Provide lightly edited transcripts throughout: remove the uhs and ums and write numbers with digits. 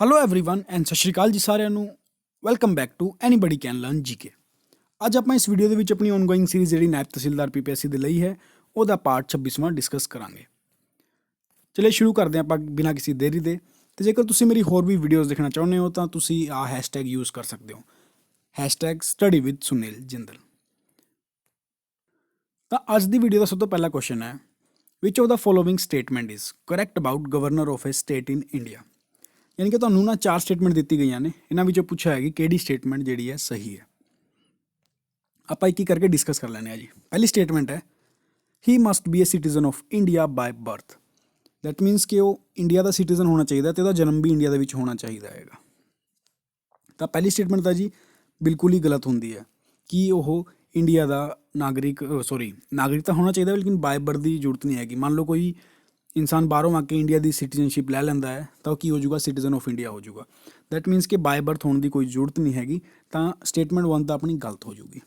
Hello everyone and ਸਤਿ ਸ਼੍ਰੀ ਅਕਾਲ ਜੀ ਸਾਰਿਆਂ ਨੂੰ। Welcome back to anybody can learn GK. ਅੱਜ ਆਪਾਂ ਇਸ ਵੀਡੀਓ ਦੇ ਵਿੱਚ ਆਪਣੀ ਆਨਗੋਇੰਗ ਸੀਰੀਜ਼ ਜਿਹੜੀ ਨਾਇਬ ਤਹਿਸੀਲਦਾਰ ਪੀਪੀਐਸਸੀ ਦੇ ਲਈ ਹੈ ਉਹਦਾ ਪਾਰਟ 26ਵਾਂ ਡਿਸਕਸ ਕਰਾਂਗੇ। ਚਲਿਏ ਸ਼ੁਰੂ ਕਰਦੇ ਹਾਂ ਆਪਾਂ ਬਿਨਾਂ ਕਿਸੇ ਦੇਰੀ ਦੇ। ਤੇ ਜੇਕਰ ਤੁਸੀਂ ਮੇਰੀ ਹੋਰ ਵੀ ਵੀਡੀਓਜ਼ ਦੇਖਣਾ ਚਾਹੁੰਦੇ ਹੋ ਤਾਂ ਤੁਸੀਂ ਆਹ ਹੈਸ਼ਟੈਗ ਯੂਜ਼ ਕਰ ਸਕਦੇ ਹੋ, #StudyWithSunilJindal। ਤਾਂ ਅੱਜ ਦੀ ਵੀਡੀਓ ਦਾ ਸਭ ਤੋਂ ਪਹਿਲਾ ਕੁਐਸਚਨ ਹੈ, ਵਿਚ of the following statement is correct about governor of A state in India. यानी कि ਤੁਹਾਨੂੰ ना 4 स्टेटमेंट दी गई ने, इन्होंने ਵਿੱਚੋਂ ਪੁੱਛਿਆ है कि ਕਿਹੜੀ स्टेटमेंट ਜਿਹੜੀ है सही है। ਆਪਾਂ ਇੱਕ ਇੱਕ ਕਰਕੇ डिस्कस कर ਲੈਣੇ ਆ जी। पहली स्टेटमेंट है, he must be a citizen of India by birth. That मीनस कि वो इंडिया का सिटीजन होना चाहिए तो जन्म भी इंडिया के होना चाहिए है। तो पहली स्टेटमेंट तो जी बिल्कुल ही गलत होंगी है कि वो इंडिया का नागरिक नागरिक तो होना चाहिए, लेकिन बाय बर्थ की जरूरत नहीं हैगी। मान लो कोई इंसान बाहरों आके इंडिया की सिटीजनशिप लै लैंदा है तो की हो जाऊगा, सिटीजन ऑफ इंडिया हो जाऊगा। दैट मीनस कि बाय बर्थ होने की कोई जरूरत नहीं हैगी। तो स्टेटमेंट 1 तो अपनी गलत हो जाऊगी।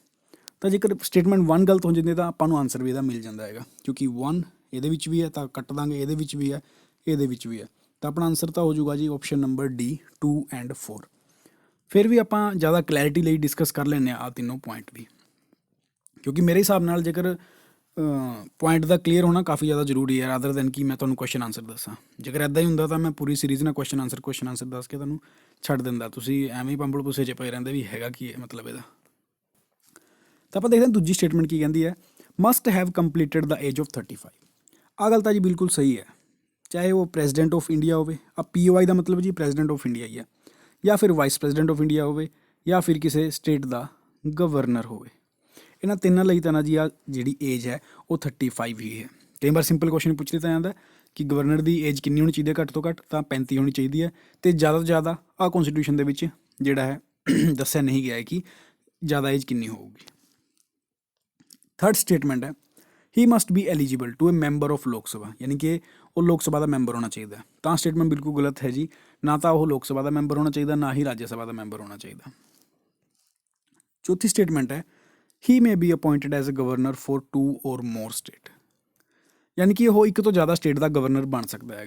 तो जेकर स्टेटमेंट 1 गलत हो जाती तो आपको आंसर भी मिल जाता है, क्योंकि 1 ये भी है तो कट देंगे, ये भी है, ये भी है। तो अपना आंसर तो हो जाऊगा जी ऑप्शन नंबर डी 2 एंड 4। फिर भी आप ज़्यादा क्लैरिटी लिए डिस्कस कर लें आ तीनों पॉइंट भी, क्योंकि मेरे हिसाब नाल जेकर पॉइंट का क्लीयर होना काफ़ी ज़्यादा जरूरी है, रादर दैन कि मैं तुम्हें क्वेश्चन आंसर दसा। जेकर इदा ही होंदा तो मैं पूरी सीरीज़ ना क्वेश्चन आंसर दस के तुहानूं छड्ड दिंदा, तुसीं एवें ही पंबड़ पुसे च पे रहिंदे भी हैगा की मतलब इहदा। तो आप देखते हैं दूजी स्टेटमेंट की कहती है, must have completed the age of 35। आ गल तो जी बिल्कुल सही है, चाहे वो प्रेजिडेंट ऑफ इंडिया हो। अब POI का मतलब जी प्रेजिडेंट ऑफ इंडिया ही है, या फिर वाइस प्रेजिडेंट ऑफ इंडिया हो, या फिर किसी स्टेट का गवर्नर हो। इन्होंने तिनों ਲਈ ਤਾਂ ਨਾ ਜੀ ਆ ਜਿਹੜੀ ਏਜ ਹੈ ਉਹ 35 ਹੀ ਹੈ। ਕਈ ਵਾਰ ਸਿੰਪਲ ਕੁਐਸਚਨ ਪੁੱਛ ਲਿੱਤਾ ਜਾਂਦਾ ਕਿ ਗਵਰਨਰ ਦੀ ਏਜ ਕਿੰਨੀ ਹੋਣੀ ਚਾਹੀਦੀ ਹੈ, ਘੱਟ ਤੋਂ ਘੱਟ ਤਾਂ 35 ਹੋਣੀ ਚਾਹੀਦੀ ਹੈ। ਅਤੇ ਜ਼ਿਆਦਾ ਤੋਂ ਜ਼ਿਆਦਾ ਆਹ ਕੌਨਸਟੀਟਿਊਸ਼ਨ ਦੇ ਵਿੱਚ ਜਿਹੜਾ ਹੈ ਦੱਸਿਆ ਨਹੀਂ ਗਿਆ ਹੈ ਕਿ ਜ਼ਿਆਦਾ ਏਜ ਕਿੰਨੀ ਹੋਊਗੀ। ਥਰਡ ਸਟੇਟਮੈਂਟ ਹੈ, he must be eligible to a member of Lok Sabha. ਯਾਨੀ ਕਿ ਉਹ ਲੋਕ ਸਭਾ ਦਾ ਮੈਂਬਰ ਹੋਣਾ ਚਾਹੀਦਾ। ਤਾਂ ਸਟੇਟਮੈਂਟ ਬਿਲਕੁਲ ਗਲਤ ਹੈ ਜੀ। ਨਾ ਤਾਂ ਉਹ ਲੋਕ ਸਭਾ ਦਾ ਮੈਂਬਰ ਹੋਣਾ ਚਾਹੀਦਾ, ਨਾ ਹੀ ਰਾਜ ਸਭਾ ਦਾ ਮੈਂਬਰ ਹੋਣਾ ਚਾਹੀਦਾ। ਚੌਥੀ ਸਟੇਟਮੈਂਟ ਹੈ, ही may be appointed as a governor for 2 or more state। यानी कि वो एक तो ज़्यादा स्टेट का गवर्नर बन सकता है।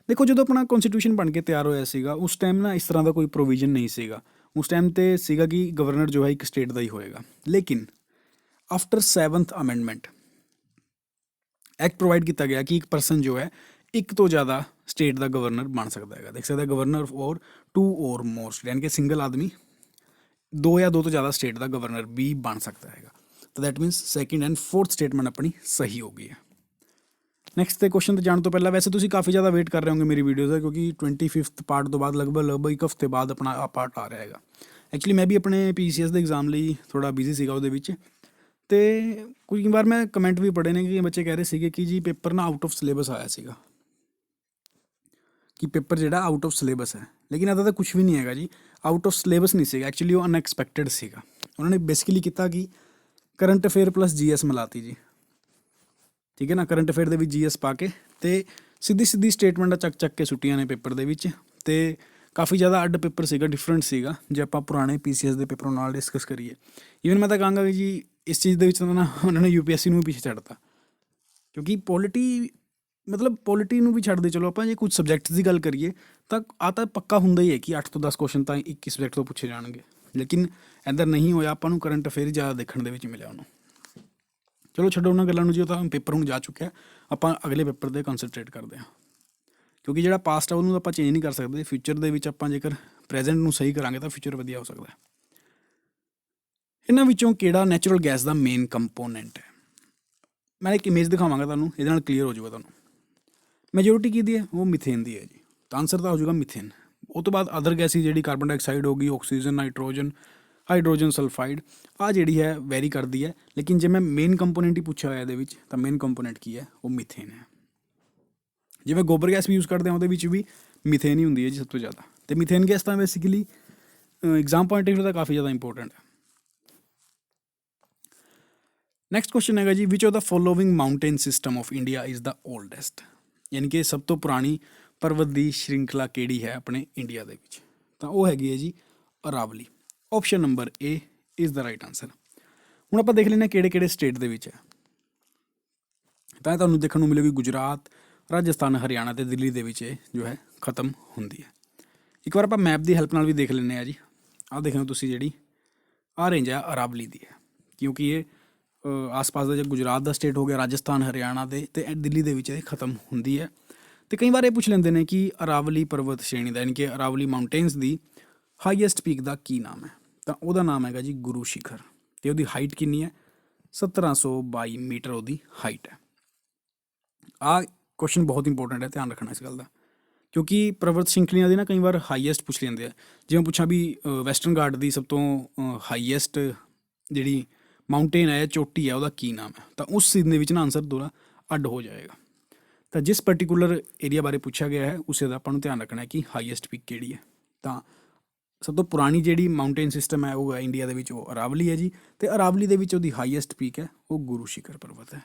देखो जो अपना कॉन्स्टिट्यूशन बन के तैयार होया सीगा उस टाइम ना इस तरह का कोई प्रोविजन नहीं सीगा। उस टाइम तो सीगा कि गवर्नर जो है एक स्टेट का ही होएगा। लेकिन after 7th amendment act provide किया गया कि एक पर्सन जो है एक तो ज़्यादा स्टेट का गवर्नर बन सकता है। देख सकते हैं गवर्नर और 2 और मोर स्टेट, यानी कि सिंगल आदमी 2 या 2 तो ज़्यादा स्टेट का गवर्नर भी बन सकता है। तो that मीनस second and fourth statement अपनी सही हो गई है। नैक्सट क्वेश्चन तो जाने तो पहला, वैसे तुम काफ़ी ज़्यादा वेट कर रहे होंगे मेरी वीडियो का, क्योंकि 25th पार्ट तो बाद लगभग एक हफ्ते बाद अपना पार्ट आ रहा है। एक्चुअली मैं भी अपने PCS के एग्जाम लिए थोड़ा बिजी सीगा ਉਹਦੇ ਵਿੱਚ। तो कुछ बार मैं कमेंट भी पढ़े ने कि बच्चे कह रहे थे कि जी पेपर ना आउट ऑफ सिलेबस आया सीगा, कि पेपर जो आउट ऑफ सिलेबस है। लेकिन ऐसा तो कुछ भी नहीं है जी, आउट ऑफ सिलेबस नहीं सीगा। एक्चुअली वो अनएक्सपैक्टेड सीगा। उन्होंने बेसिकली किया कि करंट अफेयर प्लस GS मिलाती जी, ठीक है ना। करंट अफेयर के GS पा के तो सीधी स्टेटमेंट चक के सुट्टियां ने पेपर के। तो काफ़ी ज़्यादा अड पेपर सीगा, डिफरेंट सीगा जो आप पुराने PCS के पेपरों नाल डिस्कस करिए। ईवन मैं तो कहूँगा कि जी इस चीज़ के ना उन्होंने UPSC भी पीछे छड्डता, क्योंकि पॉलिटी भी छड्ड दे। चलो आप जे कुछ सबजैक्ट्स की गल करिए तो आ तो पक्का होंदा ही है कि 8 तो 10 क्वेश्चन तो एक ही सबजैक्ट तो पूछे जाएंगे। लेकिन इधर नहीं होया, आपको करंट अफेयर ही ज़्यादा देखने के मिले उन्होंने। चलो छड्डो उन्होंने गलों जी, तो पेपर हूँ जा चुका है। आप अगले पेपर पर कंसनट्रेट करते हैं, क्योंकि जो पास्ट है उन्होंने आप चेंज नहीं कर सकते। फ्यूचर के जेकर प्रेजेंट में सही करांगे तो फ्यूचर वधिया हो सकता है। इन्होंने विचों किहड़ा नैचुरल गैस का मेन कंपोनेंट है। मैं एक इमेज दिखावांगा तुहानूं, ये क्लीयर हो जाएगा तुहानूं। मेजोरिटी की है वो मिथेन की है जी। तो आंसर तो हो जाएगा मिथेन। उस तो बाद अदर गैसेज जी कार्बन डाइऑक्साइड होगी, ऑक्सीजन, नाइट्रोजन, हाइड्रोजन सल्फाइड आ जी है वैरी करती है। लेकिन जो मैं मेन कंपोनेंट ही पूछा है ये तो मेन कंपोनेंट की है वो मिथेन है। जिवें गोबर गैस भी यूज़ करते हैं वो भी मिथेन ही होंगी है जी सब तो ज़्यादा। तो मिथेन गैस तो basically exam point of view तो काफ़ी ज़्यादा इंपोर्टेंट है। नैक्सट क्वेश्चन है जी, which of the following mountain system of India is the oldest. यानी कि सब तो पुरानी पर्वत की श्रृंखला केड़ी है अपने इंडिया के। तो वह हैगी है जी Aravalli. Option number A is the right answer. हुण आपां देख लें किहड़े किहड़े स्टेट दे विच है। तो तुहानूं देखण नूं मिलेगी गुजरात, राजस्थान, हरियाणा ते दिल्ली दे विच जो है खत्म होंदी है। ਇੱਕ ਵਾਰ ਆਪਾਂ ਮੈਪ ਦੀ ਹੈਲਪ ਨਾਲ ਵੀ ਦੇਖ ਲੈਂਦੇ ਹਾਂ ਜੀ। ਆਹ ਦੇਖ ਲਓ ਤੁਸੀਂ, ਜਿਹੜੀ ਆਹ ਰੇਂਜ ਹੈ ਅਰਾਵਲੀ ਦੀ ਹੈ, ਕਿਉਂਕਿ ਇਹ ਆਸ-ਪਾਸ ਦਾ, ਜੇ ਗੁਜਰਾਤ ਦਾ ਸਟੇਟ ਹੋ ਗਿਆ, ਰਾਜਸਥਾਨ, ਹਰਿਆਣਾ ਦੇ ਅਤੇ ਦਿੱਲੀ ਦੇ ਵਿੱਚ ਇਹ ਖਤਮ ਹੁੰਦੀ ਹੈ। ਅਤੇ ਕਈ ਵਾਰ ਇਹ ਪੁੱਛ ਲੈਂਦੇ ਨੇ ਕਿ ਅਰਾਵਲੀ ਪਰਬਤ ਸ਼੍ਰੇਣੀ ਦਾ, ਯਾਨੀ ਕਿ ਅਰਾਵਲੀ ਮਾਊਂਟੇਨਸ ਦੀ ਹਾਈਐਸਟ ਪੀਕ ਦਾ ਕੀ ਨਾਮ ਹੈ? ਤਾਂ ਉਹਦਾ ਨਾਮ ਹੈਗਾ ਜੀ ਗੁਰੂ ਸ਼ਿਖਰ। ਅਤੇ ਉਹਦੀ ਹਾਈਟ ਕਿੰਨੀ ਹੈ? 1722 ਮੀਟਰ ਉਹਦੀ ਹਾਈਟ ਹੈ। ਆਹ ਕੁਐਸਚਨ ਬਹੁਤ ਇੰਪੋਰਟੈਂਟ ਹੈ, ਧਿਆਨ ਰੱਖਣਾ ਇਸ ਗੱਲ ਦਾ, ਕਿਉਂਕਿ ਪਰਬਤ ਸ਼੍ਰਿੰਖਲੀਆਂ ਦੀ ਨਾ ਕਈ ਵਾਰ ਹਾਈਐਸਟ ਪੁੱਛ ਲੈਂਦੇ ਆ। ਜਿਵੇਂ ਪੁੱਛਾਂ ਵੀ ਵੈਸਟਰਨ ਘਾਟ ਦੀ ਸਭ ਤੋਂ ਹਾਈਐਸਟ ਜਿਹੜੀ ਮਾਊਂਟੇਨ ਹੈ, ਚੋਟੀ ਹੈ, ਉਹਦਾ ਕੀ ਨਾਮ ਹੈ? ਤਾਂ ਉਸ ਚੀਜ਼ ਦੇ ਵਿੱਚ ਨਾ ਆਨਸਰ ਥੋੜ੍ਹਾ ਅੱਡ ਹੋ ਜਾਏਗਾ। ਤਾਂ ਜਿਸ ਪਰਟੀਕੂਲਰ ਏਰੀਆ ਬਾਰੇ ਪੁੱਛਿਆ ਗਿਆ ਹੈ, ਉਸੇ ਦਾ ਆਪਾਂ ਨੂੰ ਧਿਆਨ ਰੱਖਣਾ ਹੈ ਕਿ ਹਾਈਐਸਟ ਪੀਕ ਕਿਹੜੀ ਹੈ। ਤਾਂ ਸਭ ਤੋਂ ਪੁਰਾਣੀ ਜਿਹੜੀ ਮਾਊਂਟੇਨ ਸਿਸਟਮ ਹੈ ਉਹ ਹੈ ਇੰਡੀਆ ਦੇ ਵਿੱਚ, ਉਹ ਅਰਾਵਲੀ ਹੈ ਜੀ। ਅਤੇ ਅਰਾਵਲੀ ਦੇ ਵਿੱਚ ਉਹਦੀ ਹਾਈਐਸਟ ਪੀਕ ਹੈ ਉਹ ਗੁਰੂ ਸ਼ਿਖਰ ਪਰਬਤ ਹੈ।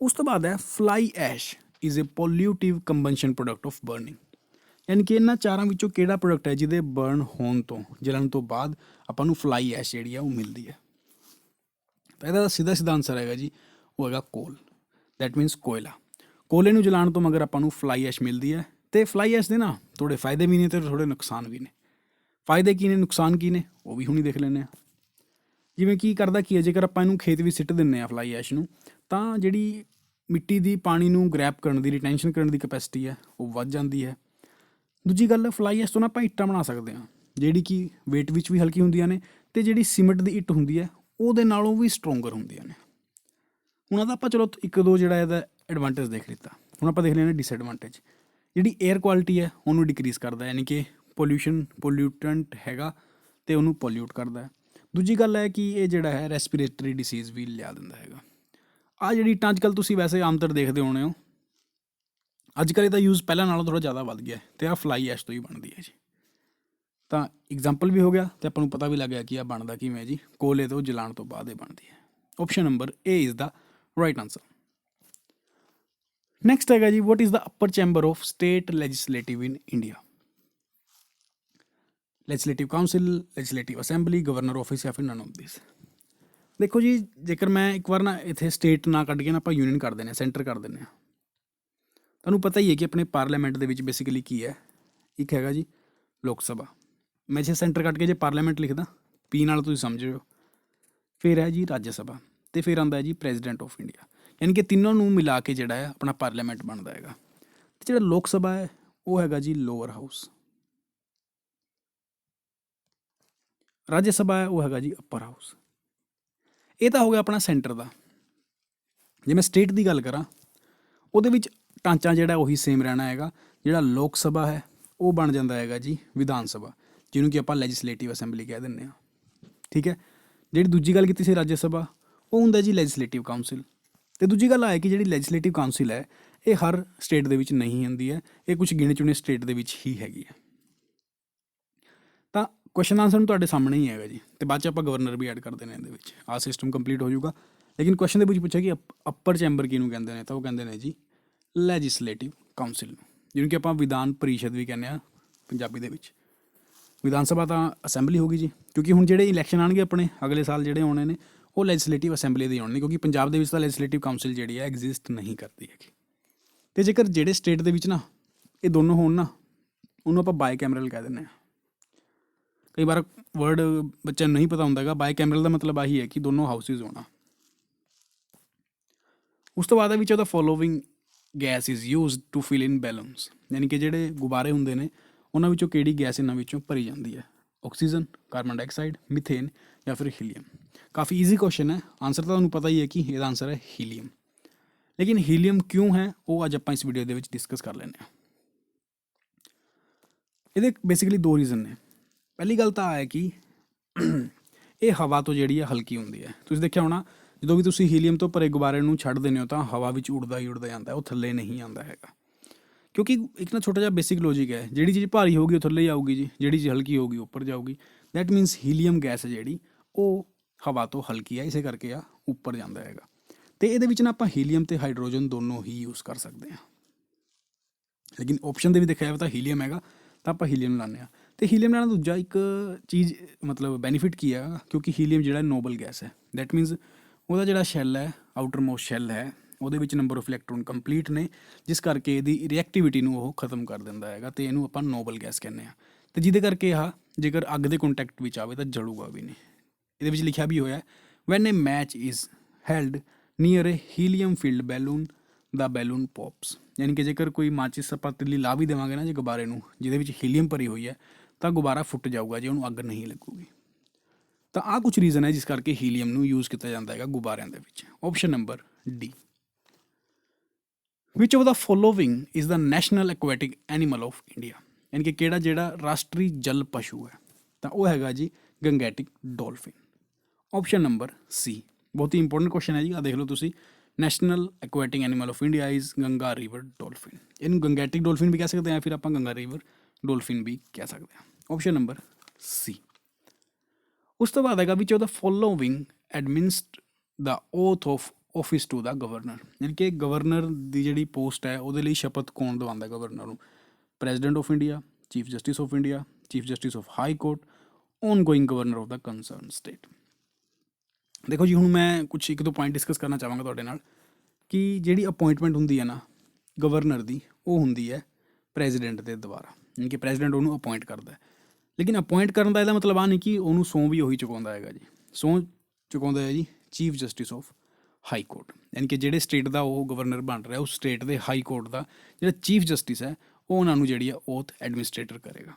ਉਸ ਤੋਂ ਬਾਅਦ ਹੈ fly ash is a pollutive combustion product of burning, ਯਾਨੀ ਕਿ ਇਹਨਾਂ ਚਾਰਾਂ ਵਿੱਚੋਂ ਕਿਹੜਾ ਪ੍ਰੋਡਕਟ ਹੈ ਜਿਹਦੇ ਬਰਨ ਹੋਣ ਤੋਂ, ਜਲਣ ਤੋਂ ਬਾਅਦ ਆਪਾਂ ਨੂੰ ਫਲਾਈ ਐਸ਼ ਜਿਹੜੀ ਹੈ ਉਹ ਮਿਲਦੀ ਹੈ? ਤਾਂ ਇਹਦਾ ਸਿੱਧਾ ਆਨਸਰ ਹੈਗਾ ਜੀ, ਉਹ ਹੈਗਾ ਕੋਲ, ਦੈਟ ਮੀਨਸ ਕੋਇਲਾ। ਕੋਲੇ ਨੂੰ ਜਲਾਉਣ ਤੋਂ ਮਗਰ ਆਪਾਂ ਨੂੰ ਫਲਾਈ ਐਸ਼ ਮਿਲਦੀ ਹੈ। ਅਤੇ ਫਲਾਈ ਐਸ਼ ਦੇ ਨਾ ਥੋੜ੍ਹੇ ਫਾਇਦੇ ਵੀ ਨੇ ਅਤੇ ਥੋੜ੍ਹੇ ਨੁਕਸਾਨ ਵੀ ਨੇ। ਫਾਇਦੇ ਕੀ ਨੇ, ਨੁਕਸਾਨ ਕੀ ਨੇ, ਉਹ ਵੀ ਹੁਣੀ ਦੇਖ ਲੈਂਦੇ ਹਾਂ। ਜਿਵੇਂ ਕੀ ਕਰਦਾ ਕੀ ਹੈ, ਜੇਕਰ ਆਪਾਂ ਇਹਨੂੰ ਖੇਤ ਵਿੱਚ ਸਿੱਟ ਦਿੰਦੇ ਹਾਂ ਫਲਾਈ ਐਸ਼ ਨੂੰ, ਤਾਂ ਜਿਹੜੀ ਮਿੱਟੀ ਦੀ ਪਾਣੀ ਨੂੰ ਗ੍ਰੈਬ ਕਰਨ ਦੀ, ਰਿਟੈਂਸ਼ਨ ਕਰਨ ਦੀ ਕਪੈਸਿਟੀ ਹੈ ਉਹ ਵੱਧ ਜਾਂਦੀ ਹੈ। ਦੂਜੀ ਗੱਲ, ਫਲਾਈ ਐਸ਼ ਤੋਂ ਨਾ ਆਪਾਂ ਇੱਟਾਂ ਬਣਾ ਸਕਦੇ ਹਾਂ, ਜਿਹੜੀ ਕਿ ਵੇਟ ਵਿੱਚ ਵੀ ਹਲਕੀ ਹੁੰਦੀਆਂ ਨੇ, ਅਤੇ ਜਿਹੜੀ ਸੀਮੈਂਟ ਦੀ ਇੱਟ ਹੁੰਦੀ ਹੈ ਉਹਦੇ ਨਾਲੋਂ ਵੀ ਸਟਰੋਂਗਰ ਹੁੰਦੀਆਂ ਨੇ। ਹੁਣ ਉਹਦਾ ਆਪਾਂ ਚਲੋ ਇੱਕ ਦੋ ਜਿਹੜਾ ਇਹਦਾ ਐਡਵਾਂਟੇਜ ਦੇਖ ਲਿੱਤਾ, ਹੁਣ ਆਪਾਂ ਦੇਖ ਲੈਂਦੇ ਡਿਸਐਡਵਾਂਟੇਜ। ਜਿਹੜੀ ਏਅਰ ਕੁਆਲਿਟੀ ਹੈ ਉਹਨੂੰ ਡਿਕਰੀਜ਼ ਕਰਦਾ, ਯਾਨੀ ਕਿ ਪੋਲਿਊਟੈਂਟ ਹੈਗਾ ਅਤੇ ਉਹਨੂੰ ਪੋਲਿਊਟ ਕਰਦਾ ਹੈ। ਦੂਜੀ ਗੱਲ ਹੈ ਕਿ ਇਹ ਜਿਹੜਾ ਹੈ ਰੈਸਪੀਰੇਟਰੀ ਡਿਸੀਜ਼ ਵੀ ਲਿਆ ਦਿੰਦਾ ਹੈਗਾ। ਆਹ ਜਿਹੜੀ ਇੱਟਾਂ ਅੱਜ ਕੱਲ੍ਹ ਤੁਸੀਂ ਵੈਸੇ ਆਮ ਤੌਰ ਦੇਖਦੇ ਹੋਣੇ ਹੋ, ਅੱਜ ਕੱਲ੍ਹ ਇਹਦਾ ਯੂਜ਼ ਪਹਿਲਾਂ ਨਾਲੋਂ ਥੋੜ੍ਹਾ ਜ਼ਿਆਦਾ ਵੱਧ ਗਿਆ, ਅਤੇ ਆਹ ਫਲਾਈ ਐਸ਼ ਤੋਂ ਹੀ ਬਣਦੀ ਹੈ ਜੀ। ਤਾਂ ਐਗਜ਼ਾਮਪਲ ਵੀ ਹੋ ਗਿਆ ਅਤੇ ਆਪਾਂ ਨੂੰ ਪਤਾ ਵੀ ਲੱਗ ਗਿਆ ਕਿ ਆਹ ਬਣਦਾ ਕਿਵੇਂ ਜੀ, ਕੋਲੇ ਤੋਂ ਜਲਾਉਣ ਤੋਂ ਬਾਅਦ ਇਹ ਬਣਦੀ ਹੈ। Option number A is the right answer. Next ਹੈਗਾ ਜੀ, what is the upper chamber of state legislative in India? Legislative council, legislative assembly, governor office ਜਾਂ ਫਿਰ ਨਨ ਆਫ ਦਿਸ? ਦੇਖੋ ਜੀ, ਜੇਕਰ ਮੈਂ ਇੱਕ ਵਾਰ ਨਾ ਇੱਥੇ ਸਟੇਟ ਨਾ ਕੱਢ ਕੇ ਨਾ ਆਪਾਂ ਯੂਨੀਅਨ ਕਰ ਦਿੰਦੇ ਹਾਂ, ਸੈਂਟਰ ਕਰ ਦਿੰਦੇ ਹਾਂ। ਤੁਹਾਨੂੰ ਪਤਾ ਹੀ ਹੈ ਕਿ ਆਪਣੇ ਪਾਰਲੀਮੈਂਟ ਦੇ ਵਿੱਚ ਬੇਸਿਕਲੀ ਕੀ ਹੈ, ਇੱਕ ਹੈਗਾ ਜੀ ਲੋਕ ਸਭਾ। ਮੈਂ ਜੇ ਸੈਂਟਰ ਕੱਢ ਕੇ ਜੇ ਪਾਰਲੀਮੈਂਟ ਲਿਖਦਾ, ਪੀ ਨਾਲ ਤੁਸੀਂ ਸਮਝ ਰਹੇ ਹੋ। ਫਿਰ ਹੈ ਜੀ ਰਾਜ ਸਭਾ, ਅਤੇ ਫਿਰ ਆਉਂਦਾ ਜੀ ਪ੍ਰੈਜ਼ੀਡੈਂਟ ਆਫ ਇੰਡੀਆ, ਯਾਨੀ ਕਿ ਤਿੰਨੋਂ ਨੂੰ ਮਿਲਾ ਕੇ ਜਿਹੜਾ ਹੈ ਆਪਣਾ ਪਾਰਲੀਮੈਂਟ ਬਣਦਾ ਹੈਗਾ। ਅਤੇ ਜਿਹੜਾ ਲੋਕ ਸਭਾ ਹੈ ਉਹ ਹੈਗਾ ਜੀ ਲੋਅਰ ਹਾਊਸ, ਰਾਜ ਸਭਾ ਹੈ ਉਹ ਹੈਗਾ ਜੀ ਅੱਪਰ ਹਾਊਸ। ਇਹ ਤਾਂ ਹੋ ਗਿਆ ਆਪਣਾ ਸੈਂਟਰ ਦਾ। ਜੇ ਮੈਂ ਸਟੇਟ ਦੀ ਗੱਲ ਕਰਾਂ, ਉਹਦੇ ਵਿੱਚ ਢਾਂਚਾ ਜਿਹੜਾ ਉਹੀ ਸੇਮ ਰਹਿਣਾ ਹੈਗਾ। ਜਿਹੜਾ ਲੋਕ ਸਭਾ ਹੈ ਉਹ ਬਣ ਜਾਂਦਾ ਹੈਗਾ ਜੀ ਵਿਧਾਨ ਸਭਾ, ਜਿਹਨੂੰ ਕਿ ਆਪਾਂ ਲੈਜਿਸਲੇਟਿਵ ਅਸੈਂਬਲੀ ਕਹਿ ਦਿੰਦੇ ਹਾਂ, ਠੀਕ ਹੈ। ਜਿਹੜੀ ਦੂਜੀ ਗੱਲ ਕੀਤੀ ਸੀ ਰਾਜ ਸਭਾ, ਉਹ ਹੁੰਦਾ ਜੀ ਲੈਜਿਸਲੇਟਿਵ ਕਾਊਂਸਿਲ। ਅਤੇ ਦੂਜੀ ਗੱਲ ਆਏ ਕਿ ਜਿਹੜੀ ਲੈਜਿਸਲੇਟਿਵ ਕਾਊਂਸਿਲ ਹੈ ਇਹ ਹਰ ਸਟੇਟ ਦੇ ਵਿੱਚ ਨਹੀਂ ਹੁੰਦੀ ਹੈ, ਇਹ ਕੁਛ ਗਿਣੇ ਚੁਣੇ ਸਟੇਟ ਦੇ ਵਿੱਚ ਹੀ ਹੈਗੀ ਹੈ। ਤਾਂ ਕੁਐਸਚਨ ਆਨਸਰ ਤੁਹਾਡੇ ਸਾਹਮਣੇ ਹੀ ਹੈਗਾ ਜੀ, ਅਤੇ ਬਾਅਦ 'ਚ ਆਪਾਂ ਗਵਰਨਰ ਵੀ ਐਡ ਕਰ ਦੇਣੇ ਇਹਦੇ ਵਿੱਚ, ਆਹ ਸਿਸਟਮ ਕੰਪਲੀਟ ਹੋ ਜਾਊਗਾ। ਲੇਕਿਨ ਕੁਐਸਚਨ ਦੇ ਵਿੱਚ ਪੁੱਛਿਆ ਕਿ ਅੱਪਰ ਚੈਂਬਰ ਕਿਹਨੂੰ ਕਹਿੰਦੇ ਨੇ, ਤਾਂ ਉਹ ਕਹਿੰਦੇ ਨੇ ਜੀ ਲੈਜਿਸਲੇਟਿਵ ਕਾਊਂਸਿਲ ਨੂੰ, ਜਿਹਨੂੰ ਕਿ ਆਪਾਂ ਵਿਧਾਨ ਪਰਿਸ਼ਦ ਵੀ ਕਹਿੰਦੇ ਹਾਂ ਪੰਜਾਬੀ ਦੇ ਵਿੱਚ। ਵਿਧਾਨ ਸਭਾ ਤਾਂ ਅਸੈਂਬਲੀ ਹੋ ਗਈ ਜੀ, ਕਿਉਂਕਿ ਹੁਣ ਜਿਹੜੇ ਇਲੈਕਸ਼ਨ ਆਉਣਗੇ ਆਪਣੇ ਅਗਲੇ ਸਾਲ ਜਿਹੜੇ ਆਉਣੇ ਨੇ, ਉਹ ਲੈਜਿਸਲੇਟਿਵ ਅਸੈਂਬਲੀ ਦੇ ਆਉਣੇ ਨੇ, ਕਿਉਂਕਿ ਪੰਜਾਬ ਦੇ ਵਿੱਚ ਤਾਂ ਲੈਜਿਸਲੇਟਿਵ ਕਾਊਂਸਿਲ ਜਿਹੜੀ ਹੈ ਐਗਜ਼ਿਸਟ ਨਹੀਂ ਕਰਦੀ ਹੈਗੀ। ਅਤੇ ਜੇਕਰ ਜਿਹੜੇ ਸਟੇਟ ਦੇ ਵਿੱਚ ਨਾ ਇਹ ਦੋਨੋਂ ਹੋਣ ਨਾ, ਉਹਨੂੰ ਆਪਾਂ ਬਾਈ ਕੈਮਰਲ ਕਹਿ ਦਿੰਦੇ ਹਾਂ। ਕਈ ਵਾਰ ਵਰਡ ਬੱਚਿਆਂ ਨੂੰ ਨਹੀਂ ਪਤਾ ਹੁੰਦਾ ਹੈਗਾ, ਬਾਈ ਕੈਮਰਲ ਦਾ ਮਤਲਬ ਆਹੀ ਹੈ ਕਿ ਦੋਨੋਂ ਹਾਊਸਿਸ ਹੋਣਾ। ਉਸ ਤੋਂ ਬਾਅਦ ਵਿੱਚ ਉਹਦਾ following gas is used to fill in balloons, ਯਾਨੀ ਕਿ ਜਿਹੜੇ ਗੁਬਾਰੇ ਹੁੰਦੇ ਨੇ ਉਹਨਾਂ ਵਿੱਚੋਂ ਕਿਹੜੀ ਗੈਸ ਇਹਨਾਂ ਵਿੱਚੋਂ ਭਰੀ ਜਾਂਦੀ ਹੈ? ਆਕਸੀਜਨ, ਕਾਰਬਨ ਡਾਈਆਕਸਾਈਡ, ਮਿਥੇਨ ਜਾਂ ਫਿਰ ਹੀਲੀਅਮ। ਕਾਫੀ ਈਜ਼ੀ ਕੁਐਸਚਨ ਹੈ, ਆਨਸਰ ਤਾਂ ਤੁਹਾਨੂੰ ਪਤਾ ਹੀ ਹੈ ਕਿ ਇਹਦਾ ਆਨਸਰ ਹੈ ਹੀਲੀਅਮ। ਲੇਕਿਨ ਹੀਲੀਅਮ ਕਿਉਂ ਹੈ ਉਹ ਅੱਜ ਆਪਾਂ ਇਸ ਵੀਡੀਓ ਦੇ ਵਿੱਚ ਡਿਸਕਸ ਕਰ ਲੈਂਦੇ ਹਾਂ। ਇਹਦੇ ਬੇਸਿਕਲੀ ਦੋ ਰੀਜ਼ਨ ਨੇ। ਪਹਿਲੀ ਗੱਲ ਤਾਂ ਹੈ ਕਿ ਇਹ ਹਵਾ ਤੋਂ ਜਿਹੜੀ ਹੈ ਹਲਕੀ ਹੁੰਦੀ ਹੈ। ਤੁਸੀਂ ਦੇਖਿਆ ਹੋਣਾ, ਜਦੋਂ ਵੀ ਤੁਸੀਂ ਹੀਲੀਅਮ ਤੋਂ ਭਰੇ ਗੁਬਾਰੇ ਨੂੰ ਛੱਡ ਦਿੰਦੇ ਹੋ ਤਾਂ ਹਵਾ ਵਿੱਚ ਉੱਡਦਾ ਹੀ ਉੱਡਦਾ ਜਾਂਦਾ, ਉਹ ਥੱਲੇ ਨਹੀਂ ਆਉਂਦਾ ਹੈਗਾ। ਕਿਉਂਕਿ ਇੱਕ ਨਾ ਛੋਟਾ ਜਿਹਾ ਬੇਸਿਕ ਲੌਜਿਕ ਹੈ, ਜਿਹੜੀ ਚੀਜ਼ ਭਾਰੀ ਹੋਊਗੀ ਉਹ ਥੱਲੇ ਹੀ ਆਊਗੀ ਜੀ, ਜਿਹੜੀ ਚੀਜ਼ ਹਲਕੀ ਹੋਊਗੀ ਉੱਪਰ ਜਾਊਗੀ। ਦੈਟ ਮੀਨਸ ਹੀਲੀਅਮ ਗੈਸ ਹੈ ਜਿਹੜੀ ਉਹ ਹਵਾ ਤੋਂ ਹਲਕੀ ਹੈ, ਇਸੇ ਕਰਕੇ ਆ ਉੱਪਰ ਜਾਂਦਾ ਹੈਗਾ। ਅਤੇ ਇਹਦੇ ਵਿੱਚ ਨਾ ਆਪਾਂ ਹੀਲੀਅਮ ਅਤੇ ਹਾਈਡਰੋਜਨ ਦੋਨੋਂ ਹੀ ਯੂਜ਼ ਕਰ ਸਕਦੇ ਹਾਂ। ਲੇਕਿਨ ਆਪਸ਼ਨ ਦੇ ਵੀ ਦੇਖਿਆ ਜਾਵੇ ਤਾਂ ਹੀਲੀਅਮ ਹੈਗਾ, ਤਾਂ ਆਪਾਂ ਹੀਲੀਅਮ ਲਾਉਂਦੇ ਹਾਂ। ਅਤੇ ਹੀਲੀਅਮ ਲੈਣਾ ਦੂਜਾ ਇੱਕ ਚੀਜ਼ ਮਤਲਬ ਬੈਨੀਫਿਟ ਕੀ ਹੈ, ਕਿਉਂਕਿ ਹੀਲੀਅਮ ਜਿਹੜਾ ਨੋਬਲ ਗੈਸ ਹੈ। ਦੈਟ ਮੀਨਸ ਉਹਦਾ ਜਿਹੜਾ ਸ਼ੈੱਲ ਹੈ, ਆਊਟਰ ਮੋਸਟ ਸ਼ੈੱਲ ਹੈ, ਉਹਦੇ ਵਿੱਚ ਨੰਬਰ ਆਫ ਇਲੈਕਟ੍ਰੋਨ ਕੰਪਲੀਟ ਨੇ, ਜਿਸ ਕਰਕੇ ਇਹਦੀ ਰਿਐਕਟਿਵਿਟੀ ਨੂੰ ਉਹ ਖਤਮ ਕਰ ਦਿੰਦਾ ਹੈਗਾ ਅਤੇ ਇਹਨੂੰ ਆਪਾਂ ਨੋਬਲ ਗੈਸ ਕਹਿੰਦੇ ਹਾਂ। ਅਤੇ ਜਿਹਦੇ ਕਰਕੇ ਆਹ ਜੇਕਰ ਅੱਗ ਦੇ ਕੰਟੈਕਟ ਵਿੱਚ ਆਵੇ ਤਾਂ ਜਲੂਗਾ ਵੀ ਨਹੀਂ। ਇਹਦੇ ਵਿੱਚ ਲਿਖਿਆ ਵੀ ਹੋਇਆ when a match is held near a helium filled balloon the balloon pops, ਯਾਨੀ ਕਿ ਜੇਕਰ ਕੋਈ ਮਾਚਿਸ ਆਪਾਂ ਤਿੱਲੀ ਲਾ ਵੀ ਦੇਵਾਂਗੇ ਨਾ ਜੇ ਗੁਬਾਰੇ ਨੂੰ ਜਿਹਦੇ ਵਿੱਚ ਹੀਲੀਅਮ ਭਰੀ ਹੋਈ ਹੈ ਤਾਂ ਗੁਬਾਰਾ ਫੁੱਟ ਜਾਊਗਾ ਜੇ ਉਹਨੂੰ ਅੱਗ ਨਹੀਂ ਲੱਗੂਗੀ। ਤਾਂ ਆਹ ਕੁਛ ਰੀਜ਼ਨ ਹੈ ਜਿਸ ਕਰਕੇ ਹੀਲੀਅਮ ਨੂੰ ਯੂਜ਼ ਕੀਤਾ ਜਾਂਦਾ ਹੈਗਾ ਗੁਬਾਰਿਆਂ ਦੇ ਵਿੱਚ। Option number D. Which of the following is the national aquatic animal of India, ਯਾਨੀ ਕਿ ਕਿਹੜਾ ਜਿਹੜਾ ਰਾਸ਼ਟਰੀ ਜਲ ਪਸ਼ੂ ਹੈ ਤਾਂ ਉਹ ਹੈਗਾ ਜੀ ਗੰਗੈਟਿਕ ਡੋਲਫਿਨ। ਆਪਸ਼ਨ ਨੰਬਰ ਸੀ। ਬਹੁਤ ਹੀ ਇੰਪੋਰਟੈਂਟ ਕੁਐਸਚਨ ਹੈ ਜੀ, ਆ ਦੇਖ ਲਓ ਤੁਸੀਂ। National aquatic animal of India is Ganga river dolphin. ਇਹਨੂੰ ਗੰਗੈਟਿਕ ਡੋਲਫਿਨ ਵੀ ਕਹਿ ਸਕਦੇ ਹਾਂ, ਫਿਰ ਆਪਾਂ ਗੰਗਾ ਰਿਵਰ ਡੋਲਫਿਨ ਵੀ ਕਹਿ ਸਕਦੇ ਹਾਂ। Option number C. ਉਸ ਤੋਂ ਬਾਅਦ ਹੈਗਾ which of the following administer the oath of office to the governor, ਯਾਨੀ ਕਿ ਗਵਰਨਰ ਦੀ ਜਿਹੜੀ ਪੋਸਟ ਹੈ ਉਹਦੇ ਲਈ ਸ਼ਪਥ ਕੌਣ ਦਿਵਾਉਂਦਾ ਗਵਰਨਰ ਨੂੰ? President of India, chief justice of India, chief justice of high court, on going governor of the concern state. ਦੇਖੋ ਜੀ, ਹੁਣ ਮੈਂ ਕੁਛ ਇੱਕ ਦੋ ਪੁਆਇੰਟ ਡਿਸਕਸ ਕਰਨਾ ਚਾਹਾਂਗਾ ਤੁਹਾਡੇ ਨਾਲ ਕਿ ਜਿਹੜੀ ਅਪੋਇੰਟਮੈਂਟ ਹੁੰਦੀ ਹੈ ਨਾ ਗਵਰਨਰ ਦੀ, ਉਹ ਹੁੰਦੀ ਹੈ ਪ੍ਰੈਜ਼ੀਡੈਂਟ ਦੇ ਦੁਆਰਾ, ਯਾਨੀ ਕਿ ਪ੍ਰੈਜ਼ੀਡੈਂਟ ਉਹਨੂੰ ਅਪੋਇੰਟ ਕਰਦਾ ਹੈ। ਲੇਕਿਨ ਅਪੋਇੰਟ ਕਰਨ ਦਾ ਇਹਦਾ ਮਤਲਬ ਆ ਨਹੀਂ ਕਿ ਉਹਨੂੰ ਸਹੁੰ ਵੀ ਉਹੀ ਚੁਕਾਉਂਦਾ ਹੈਗਾ ਜੀ। ਸਹੁੰ ਚੁਕਾਉਂਦਾ ਹੈ ਜੀ chief justice of high court, ਯਾਨੀ ਕਿ ਜਿਹੜੇ ਸਟੇਟ ਦਾ ਉਹ ਗਵਰਨਰ ਬਣ ਰਿਹਾ ਉਸ ਸਟੇਟ ਦੇ ਹਾਈ ਕੋਰਟ ਦਾ ਜਿਹੜਾ ਚੀਫ ਜਸਟਿਸ ਹੈ ਉਹ ਉਹਨਾਂ ਨੂੰ ਜਿਹੜੀ ਆ ਓਥ ਐਡਮਿਨਿਸਟ੍ਰੇਟਰ ਕਰੇਗਾ।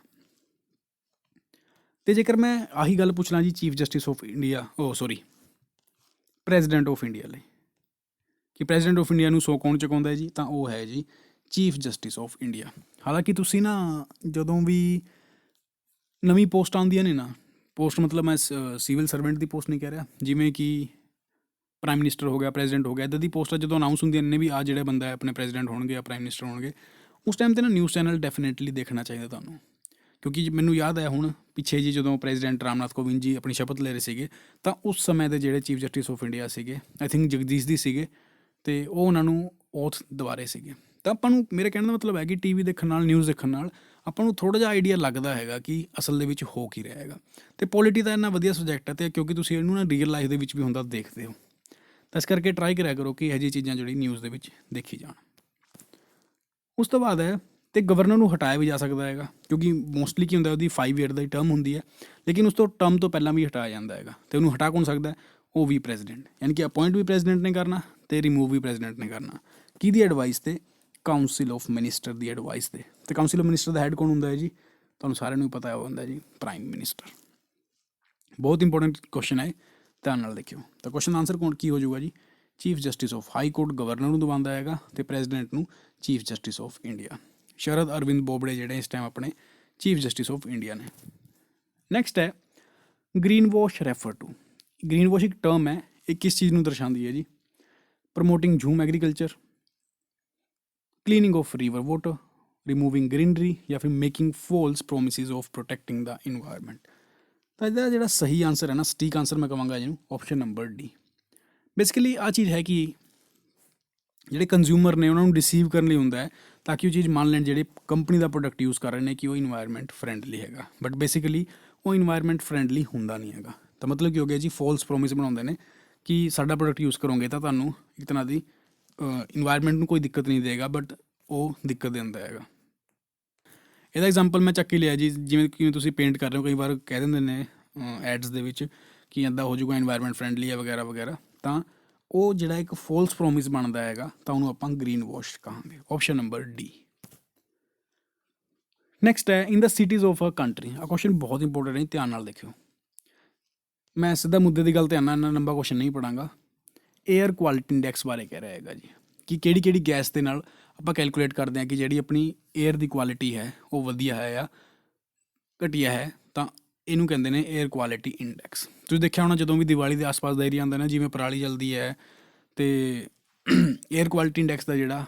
ਅਤੇ ਜੇਕਰ ਮੈਂ ਆਹੀ ਗੱਲ ਪੁੱਛ ਲਾਂ ਜੀ chief justice of India president of India ਲਈ, ਕਿ ਪ੍ਰੈਜ਼ੀਡੈਂਟ ਆਫ ਇੰਡੀਆ ਨੂੰ ਸਹੁੰ ਕੌਣ ਚੁਕਾਉਂਦਾ ਹੈ ਜੀ, ਤਾਂ ਉਹ ਹੈ ਜੀ ਚੀਫ ਜਸਟਿਸ ਆਫ ਇੰਡੀਆ। ਹਾਲਾਂਕਿ ਤੁਸੀਂ ਨਾ ਜਦੋਂ ਵੀ ਨਵੀਂ ਪੋਸਟ ਆਉਂਦੀਆਂ ਨੇ ਨਾ, ਪੋਸਟ ਮਤਲਬ ਮੈਂ ਸਿਵਲ ਸਰਵੈਂਟ ਦੀ ਪੋਸਟ ਨਹੀਂ ਕਹਿ ਰਿਹਾ, ਜਿਵੇਂ ਕਿ ਪ੍ਰਾਈਮ ਮਿਨਿਸਟਰ ਹੋ ਗਿਆ, ਪ੍ਰੈਜ਼ੀਡੈਂਟ ਹੋ ਗਿਆ, ਇੱਦਾਂ ਦੀ ਪੋਸਟਾਂ ਜਦੋਂ ਅਨਾਊਂਸ ਹੁੰਦੀਆਂ ਨੇ ਵੀ ਆਹ ਜਿਹੜੇ ਬੰਦਾ ਆਪਣੇ ਪ੍ਰੈਜ਼ੀਡੈਂਟ ਹੋਣਗੇ ਜਾਂ ਪ੍ਰਾਈਮ ਮਿਨਿਸਟਰ ਹੋਣਗੇ, ਉਸ ਟਾਈਮ 'ਤੇ ਨਾ ਨਿਊਜ਼ ਚੈਨਲ ਡੈਫੀਨੇਟਲੀ ਦੇਖਣਾ ਚਾਹੀਦਾ ਤੁਹਾਨੂੰ। ਕਿਉਂਕਿ ਮੈਨੂੰ ਯਾਦ ਹੈ ਹੁਣ ਪਿੱਛੇ ਜੀ ਜਦੋਂ ਪ੍ਰੈਜ਼ੀਡੈਂਟ ਰਾਮਨਾਥ ਕੋਵਿੰਦ ਜੀ ਆਪਣੀ ਸ਼ਪਥ ਲੈ ਰਹੇ ਸੀਗੇ ਤਾਂ ਉਸ ਸਮੇਂ ਦੇ ਜਿਹੜੇ ਚੀਫ ਜਸਟਿਸ ਆਫ ਇੰਡੀਆ ਸੀਗੇ, ਆਈ ਥਿੰਕ ਜਗਦੀਸ਼ ਦੀ ਸੀਗੇ, ਅਤੇ ਉਹ ਉਹਨਾਂ ਨੂੰ ਓਥ ਦਿਵਾ ਰਹੇ ਸੀਗੇ। ਤਾਂ ਆਪਾਂ ਨੂੰ, ਮੇਰੇ ਕਹਿਣ ਦਾ ਮਤਲਬ ਹੈ ਕਿ ਟੀ ਵੀ ਦੇਖਣ ਨਾਲ, ਨਿਊਜ਼ ਦੇਖਣ ਨਾਲ ਆਪਾਂ ਨੂੰ ਥੋੜ੍ਹਾ ਜਿਹਾ ਆਈਡੀਆ ਲੱਗਦਾ ਹੈਗਾ ਕਿ ਅਸਲ ਦੇ ਵਿੱਚ ਹੋ ਕੀ ਰਿਹਾ ਹੈਗਾ। ਅਤੇ ਪੋਲੀਟੀ ਦਾ ਇੰਨਾ ਵਧੀਆ ਸਬਜੈਕਟ ਹੈ, ਅਤੇ ਕਿਉਂਕਿ ਤੁਸੀਂ ਇਹਨੂੰ ਨਾ ਰੀਅਲ ਲਾਈਫ ਦੇ ਵਿੱਚ ਵੀ ਹੁੰਦਾ ਦੇਖਦੇ ਹੋ, ਤਾਂ ਇਸ ਕਰਕੇ ਟਰਾਈ ਕਰਿਆ ਕਰੋ ਕਿ ਇਹੋ ਜਿਹੀ ਚੀਜ਼ਾਂ ਜਿਹੜੀ ਨਿਊਜ਼ ਦੇ ਵਿੱਚ ਦੇਖੀ ਜਾਣ। ਉਸ ਤੋਂ ਬਾਅਦ ਹੈ ਅਤੇ ਗਵਰਨਰ ਨੂੰ ਹਟਾਇਆ ਵੀ ਜਾ ਸਕਦਾ ਹੈਗਾ, ਕਿਉਂਕਿ ਮੋਸਟਲੀ ਕੀ ਹੁੰਦਾ ਉਹਦੀ 5 ਈਅਰ ਦੀ ਟਰਮ ਹੁੰਦੀ ਹੈ, ਲੇਕਿਨ ਉਸ ਤੋਂ ਟਰਮ ਤੋਂ ਪਹਿਲਾਂ ਵੀ ਹਟਾਇਆ ਜਾਂਦਾ ਹੈਗਾ। ਅਤੇ ਉਹਨੂੰ ਹਟਾ ਕੌਣ ਸਕਦਾ? ਉਹ ਵੀ ਪ੍ਰੈਜ਼ੀਡੈਂਟ, ਯਾਨੀ ਕਿ ਅਪੋਇੰਟ ਵੀ ਪ੍ਰੈਜ਼ੀਡੈਂਟ ਨੇ ਕਰਨਾ ਅਤੇ ਰਿਮੂਵ ਵੀ ਪ੍ਰੈਜ਼ੀਡੈਂਟ ਨੇ ਕਰਨਾ। ਕਿਹਦੀ ਐਡਵਾਈਸ 'ਤੇ? Council of minister the advice 'ਤੇ। ਅਤੇ council of minister the head ਕੌਣ ਹੁੰਦਾ ਹੈ ਜੀ? ਤੁਹਾਨੂੰ ਸਾਰਿਆਂ ਨੂੰ ਪਤਾ ਉਹ ਹੁੰਦਾ ਜੀ ਪ੍ਰਾਈਮ ਮਿਨਿਸਟਰ। ਬਹੁਤ ਇੰਪੋਰਟੈਂਟ ਕੁਐਸਚਨ ਹੈ, ਧਿਆਨ ਨਾਲ ਦੇਖਿਓ। ਤਾਂ ਕੁਐਸਚਨ ਆਨਸਰ ਕੀ ਹੋ ਜਾਊਗਾ ਜੀ? Chief justice of high court governor ਨੂੰ ਦਿਵਾਉਂਦਾ ਹੈਗਾ ਅਤੇ ਪ੍ਰੈਜ਼ੀਡੈਂਟ ਨੂੰ chief justice of India. Sharad Arvind Bobde ਜਿਹੜੇ ਇਸ ਟਾਈਮ ਆਪਣੇ ਚੀਫ ਜਸਟਿਸ ਆਫ ਇੰਡੀਆ ਨੇ। ਨੈਕਸਟ ਹੈ greenwash refer to. Greenwash ਇੱਕ ਟਰਮ ਹੈ, ਇਹ ਕਿਸ ਚੀਜ਼ ਨੂੰ ਦਰਸਾਉਂਦੀ ਹੈ ਜੀ? Promoting jhum agriculture, cleaning of river water, removing greenery, ਜਾਂ ਫਿਰ making false promises of protecting the environment. ਤਾਂ ਇਹਦਾ ਜਿਹੜਾ ਸਹੀ ਆਨਸਰ ਹੈ ਨਾ, ਸਟੀਕ ਆਨਸਰ ਮੈਂ ਕਹਾਂਗਾ ਇਹਨੂੰ, ਆਪਸ਼ਨ ਨੰਬਰ ਡੀ। ਬੇਸਿਕਲੀ ਆਹ ਚੀਜ਼ ਹੈ ਕਿ ਜਿਹੜੇ ਕੰਜ਼ਿਊਮਰ ਨੇ ਉਹਨਾਂ ਨੂੰ ਡਿਸੀਵ ਕਰਨ ਲਈ ਹੁੰਦਾ ਹੈ, ਤਾਂ ਕਿ ਉਹ ਚੀਜ਼ ਮੰਨ ਲੈਣ ਜਿਹੜੇ ਕੰਪਨੀ ਦਾ ਪ੍ਰੋਡਕਟ ਯੂਜ਼ ਕਰ ਰਹੇ ਨੇ ਕਿ ਉਹ ਇਨਵਾਇਰਮੈਂਟ ਫਰੈਂਡਲੀ ਹੈਗਾ, ਬਟ ਬੇਸਿਕਲੀ ਉਹ ਇਨਵਾਇਰਮੈਂਟ ਫਰੈਂਡਲੀ ਹੁੰਦਾ ਨਹੀਂ ਹੈਗਾ। ਤਾਂ ਮਤਲਬ ਕੀ ਹੋ ਗਿਆ ਜੀ, ਫੋਲਸ ਪ੍ਰੋਮਿਸ ਬਣਾਉਂਦੇ ਨੇ ਕਿ ਸਾਡਾ ਪ੍ਰੋਡਕਟ ਯੂਜ਼ ਕਰੋਗੇ ਤਾਂ ਤੁਹਾਨੂੰ ਇੱਕ ਤਰ੍ਹਾਂ ਦੀ ਇਨਵਾਇਰਮੈਂਟ ਨੂੰ ਕੋਈ ਦਿੱਕਤ ਨਹੀਂ ਦੇਗਾ, ਬਟ ਉਹ ਦਿੱਕਤ ਦਿੰਦਾ ਹੈਗਾ। ਇਹਦਾ ਐਗਜ਼ਾਮਪਲ ਮੈਂ ਚੱਕ ਕੇ ਲਿਆ ਜੀ, ਜਿਵੇਂ ਤੁਸੀਂ ਪੇਂਟ ਕਰ ਰਹੇ ਹੋ, ਕਈ ਵਾਰ ਕਹਿ ਦਿੰਦੇ ਨੇ ਐਡਸ ਦੇ ਵਿੱਚ ਕਿ ਇੱਦਾਂ ਹੋ ਜਾਊਗਾ, ਇਨਵਾਇਰਮੈਂਟ ਫਰੈਂਡਲੀ ਹੈ ਵਗੈਰਾ ਵਗੈਰਾ, ਤਾਂ ਉਹ ਜਿਹੜਾ ਇੱਕ ਫੋਲਸ ਪ੍ਰੋਮਿਸ ਬਣਦਾ ਹੈਗਾ ਤਾਂ ਉਹਨੂੰ ਆਪਾਂ ਗ੍ਰੀਨ ਵਾਸ਼ ਕਹਾਂਗੇ। Option number D. ਨੈਕਸਟ ਹੈ ਇਨ ਦਾ ਸਿਟੀਜ਼ ਆਫ ਅ ਕੰਟਰੀ। ਆ ਕੁਐਸਚਨ ਬਹੁਤ ਇੰਪੋਰਟੈਂਟ ਹੈ, ਧਿਆਨ ਨਾਲ ਦੇਖਿਓ। ਮੈਂ ਸਿੱਧਾ ਮੁੱਦੇ ਦੀ ਗੱਲ ਤੇ ਆਉਣਾ, ਇੰਨਾ ਲੰਬਾ ਕੁਐਸਚਨ ਨਹੀਂ ਪੜਾਂਗਾ। ਏਅਰ ਕੁਆਲਿਟੀ ਇੰਡੈਕਸ ਬਾਰੇ ਕਹਿ ਰਿਹਾ ਹੈਗਾ ਜੀ ਕਿ ਕਿਹੜੀ ਕਿਹੜੀ ਗੈਸ ਦੇ ਨਾਲ ਆਪਾਂ ਕੈਲਕੂਲੇਟ ਕਰਦੇ ਹਾਂ ਕਿ ਜਿਹੜੀ ਆਪਣੀ ਏਅਰ ਦੀ ਕੁਆਲਿਟੀ ਹੈ ਉਹ ਵਧੀਆ ਹੈ ਜਾਂ ਘਟੀਆ ਹੈ, ਤਾਂ ਇਹਨੂੰ ਕਹਿੰਦੇ ਨੇ ਏਅਰ ਕੁਆਲਿਟੀ ਇੰਡੈਕਸ। ਤੁਸੀਂ ਦੇਖਿਆ ਹੋਣਾ ਜਦੋਂ ਵੀ ਦੀਵਾਲੀ ਦੇ ਆਸ-ਪਾਸ ਦਾ ਏਰੀਆ ਆਉਂਦਾ ਨਾ, ਜਿਵੇਂ ਪਰਾਲੀ ਜਲਦੀ ਹੈ, ਅਤੇ ਏਅਰ ਕੁਆਲਿਟੀ ਇੰਡੈਕਸ ਦਾ ਜਿਹੜਾ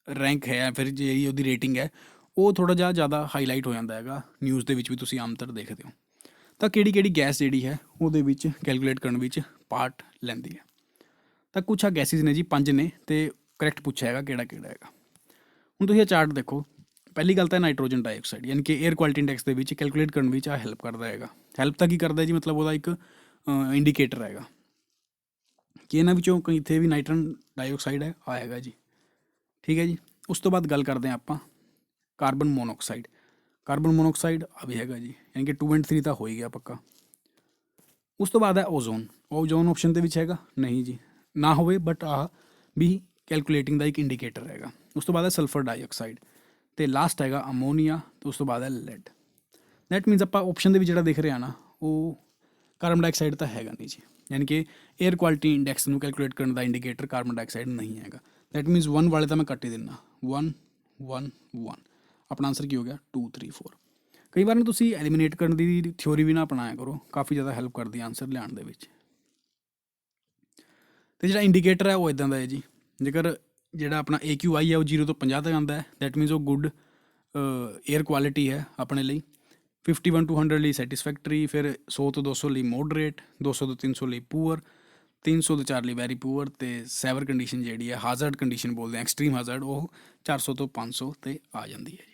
ਰੈਂਕ ਹੈ, ਫਿਰ ਜਿਹੜੀ ਉਹਦੀ ਰੇਟਿੰਗ ਹੈ, ਉਹ ਥੋੜ੍ਹਾ ਜਿਹਾ ਜ਼ਿਆਦਾ ਹਾਈਲਾਈਟ ਹੋ ਜਾਂਦਾ ਹੈਗਾ, ਨਿਊਜ਼ ਦੇ ਵਿੱਚ ਵੀ ਤੁਸੀਂ ਆਮ ਤੌਰ ਦੇਖਦੇ ਹੋ। ਤਾਂ ਕਿਹੜੀ ਕਿਹੜੀ ਗੈਸ ਜਿਹੜੀ ਹੈ ਉਹਦੇ ਵਿੱਚ ਕੈਲਕੂਲੇਟ ਕਰਨ ਵਿੱਚ ਪਾਰਟ ਲੈਂਦੀ ਹੈ? ਤਾਂ ਕੁਛ ਆ ਗੈਸਿਸ ਨੇ ਜੀ, 5 ਨੇ, ਅਤੇ ਕਰੈਕਟ ਪੁੱਛਿਆ ਹੈਗਾ ਕਿਹੜਾ ਕਿਹੜਾ ਹੈਗਾ। ਹੁਣ ਤੁਸੀਂ ਇਹ ਚਾਰਟ ਦੇਖੋ। ਪਹਿਲੀ ਗੱਲ ਤਾਂ ਨਾਈਟ੍ਰੋਜਨ ਡਾਈਆਕਸਾਈਡ, ਯਾਨੀ ਕਿ ਏਅਰ ਕੁਆਲਿਟੀ ਇੰਡੈਕਸ ਦੇ ਵਿੱਚ ਕੈਲਕੂਲੇਟ ਕਰਨ ਵਿੱਚ ਆ ਹੈਲਪ ਕਰਦਾ ਹੈਗਾ। ਹੈਲਪ ਤਾਂ ਕੀ ਕਰਦਾ ਜੀ, ਮਤਲਬ ਉਹਦਾ ਇੱਕ ਇੰਡੀਕੇਟਰ ਹੈਗਾ। ਕਿ ਇਹਨਾਂ ਵਿੱਚੋਂ ਕਿਤੇ ਵੀ ਨਾਈਟ੍ਰੋਜਨ ਡਾਈਆਕਸਾਈਡ ਹੈ, ਆਏਗਾ ਜੀ। ਠੀਕ ਹੈ ਜੀ। ਉਸ ਤੋਂ ਬਾਅਦ ਗੱਲ ਕਰਦੇ ਹਾਂ ਆਪਾਂ ਕਾਰਬਨ ਮੋਨੋਆਕਸਾਈਡ। ਕਾਰਬਨ ਮੋਨੋਆਕਸਾਈਡ ਆ ਵੀ ਹੈਗਾ ਜੀ, ਯਾਨੀ ਕਿ 2 ਐਂਡ 3 ਤਾਂ ਹੋ ਹੀ ਗਿਆ ਪੱਕਾ। ਉਸ ਤੋਂ ਬਾਅਦ ਹੈ ਓਜ਼ੋਨ। ਓਜ਼ੋਨ ਆਪਸ਼ਨ ਦੇ ਵਿੱਚ ਹੈਗਾ ਨਹੀਂ ਜੀ, ਨਾ ਹੋਵੇ, ਬਟ ਆਹ ਵੀ ਕੈਲਕੂਲੇਟਿੰਗ ਦਾ ਇੱਕ ਇੰਡੀਕੇਟਰ ਹੈਗਾ। ਉਸ ਤੋਂ ਬਾਅਦ ਹੈ ਸਲਫਰ ਡਾਈਆਕਸਾਈਡ ਅਤੇ ਲਾਸਟ ਹੈਗਾ ਅਮੋਨੀਆ ਅਤੇ ਉਸ ਤੋਂ ਬਾਅਦ ਹੈ ਲੈਡ। ਦੈਟ ਮੀਨਸ ਆਪਾਂ ਆਪਸ਼ਨ ਦੇ ਵਿੱਚ ਜਿਹੜਾ ਦਿਖ ਰਿਹਾ ਨਾ ਉਹ ਕਾਰਬਨ ਡਾਈਆਕਸਾਈਡ ਤਾਂ ਹੈਗਾ ਨਹੀਂ ਜੀ, ਯਾਨੀ ਕਿ ਏਅਰ ਕੁਆਲਿਟੀ ਇੰਡੈਕਸ ਨੂੰ ਕੈਲਕੂਲੇਟ ਕਰਨ ਦਾ ਇੰਡੀਕੇਟਰ ਕਾਰਬਨ ਡਾਈਆਕਸਾਈਡ ਨਹੀਂ ਹੈਗਾ। ਦੈਟ ਮੀਨਸ 1 ਵਾਲੇ ਤਾਂ ਮੈਂ ਕੱਟ ਹੀ ਦਿੰਦਾ, 1 1 1। ਆਪਣਾ ਆਂਸਰ ਕੀ ਹੋ ਗਿਆ 2 3 4। ਕਈ ਵਾਰ ਨਾ ਤੁਸੀਂ ਐਲੀਮੀਨੇਟ ਕਰਨ ਦੀ ਥਿਓਰੀ ਵੀ ਨਾ ਅਪਣਾਇਆ ਕਰੋ, ਕਾਫੀ ਜ਼ਿਆਦਾ ਹੈਲਪ ਕਰਦੀ ਆਂਸਰ ਲਿਆਉਣ ਦੇ ਵਿੱਚ। ਅਤੇ ਜਿਹੜਾ ਇੰਡੀਕੇਟਰ ਹੈ ਉਹ ਇੱਦਾਂ ਦਾ ਹੈ ਜੀ, ਜੇਕਰ ਜਿਹੜਾ ਆਪਣਾ AQI ਹੈ ਉਹ 0 ਤੋਂ 50 ਤੱਕ ਆਉਂਦਾ ਹੈ, ਦੈਟ ਮੀਨਸ ਉਹ ਗੁੱਡ ਏਅਰ ਕੁਆਲਿਟੀ ਹੈ ਆਪਣੇ ਲਈ। 51 to 100 ਲਈ ਸੈਟਿਸਫੈਕਟਰੀ, ਫਿਰ 100 ਤੋਂ 200 ਲਈ ਮੋਡਰੇਟ, 200 ਤੋਂ 300 ਲਈ ਪੂਅਰ, 300 ਤੋਂ 4 ਲਈ ਵੈਰੀ ਪੂਅਰ, ਅਤੇ ਸੈਵਰ ਕੰਡੀਸ਼ਨ ਜਿਹੜੀ ਹੈ ਹਾਜ਼ਰਡ ਕੰਡੀਸ਼ਨ ਬੋਲਦੇ ਆ, ਐਕਸਟ੍ਰੀਮ ਹਾਜ਼ਰਡ, ਉਹ 400 ਤੋਂ 500 'ਤੇ ਆ ਜਾਂਦੀ ਹੈ ਜੀ।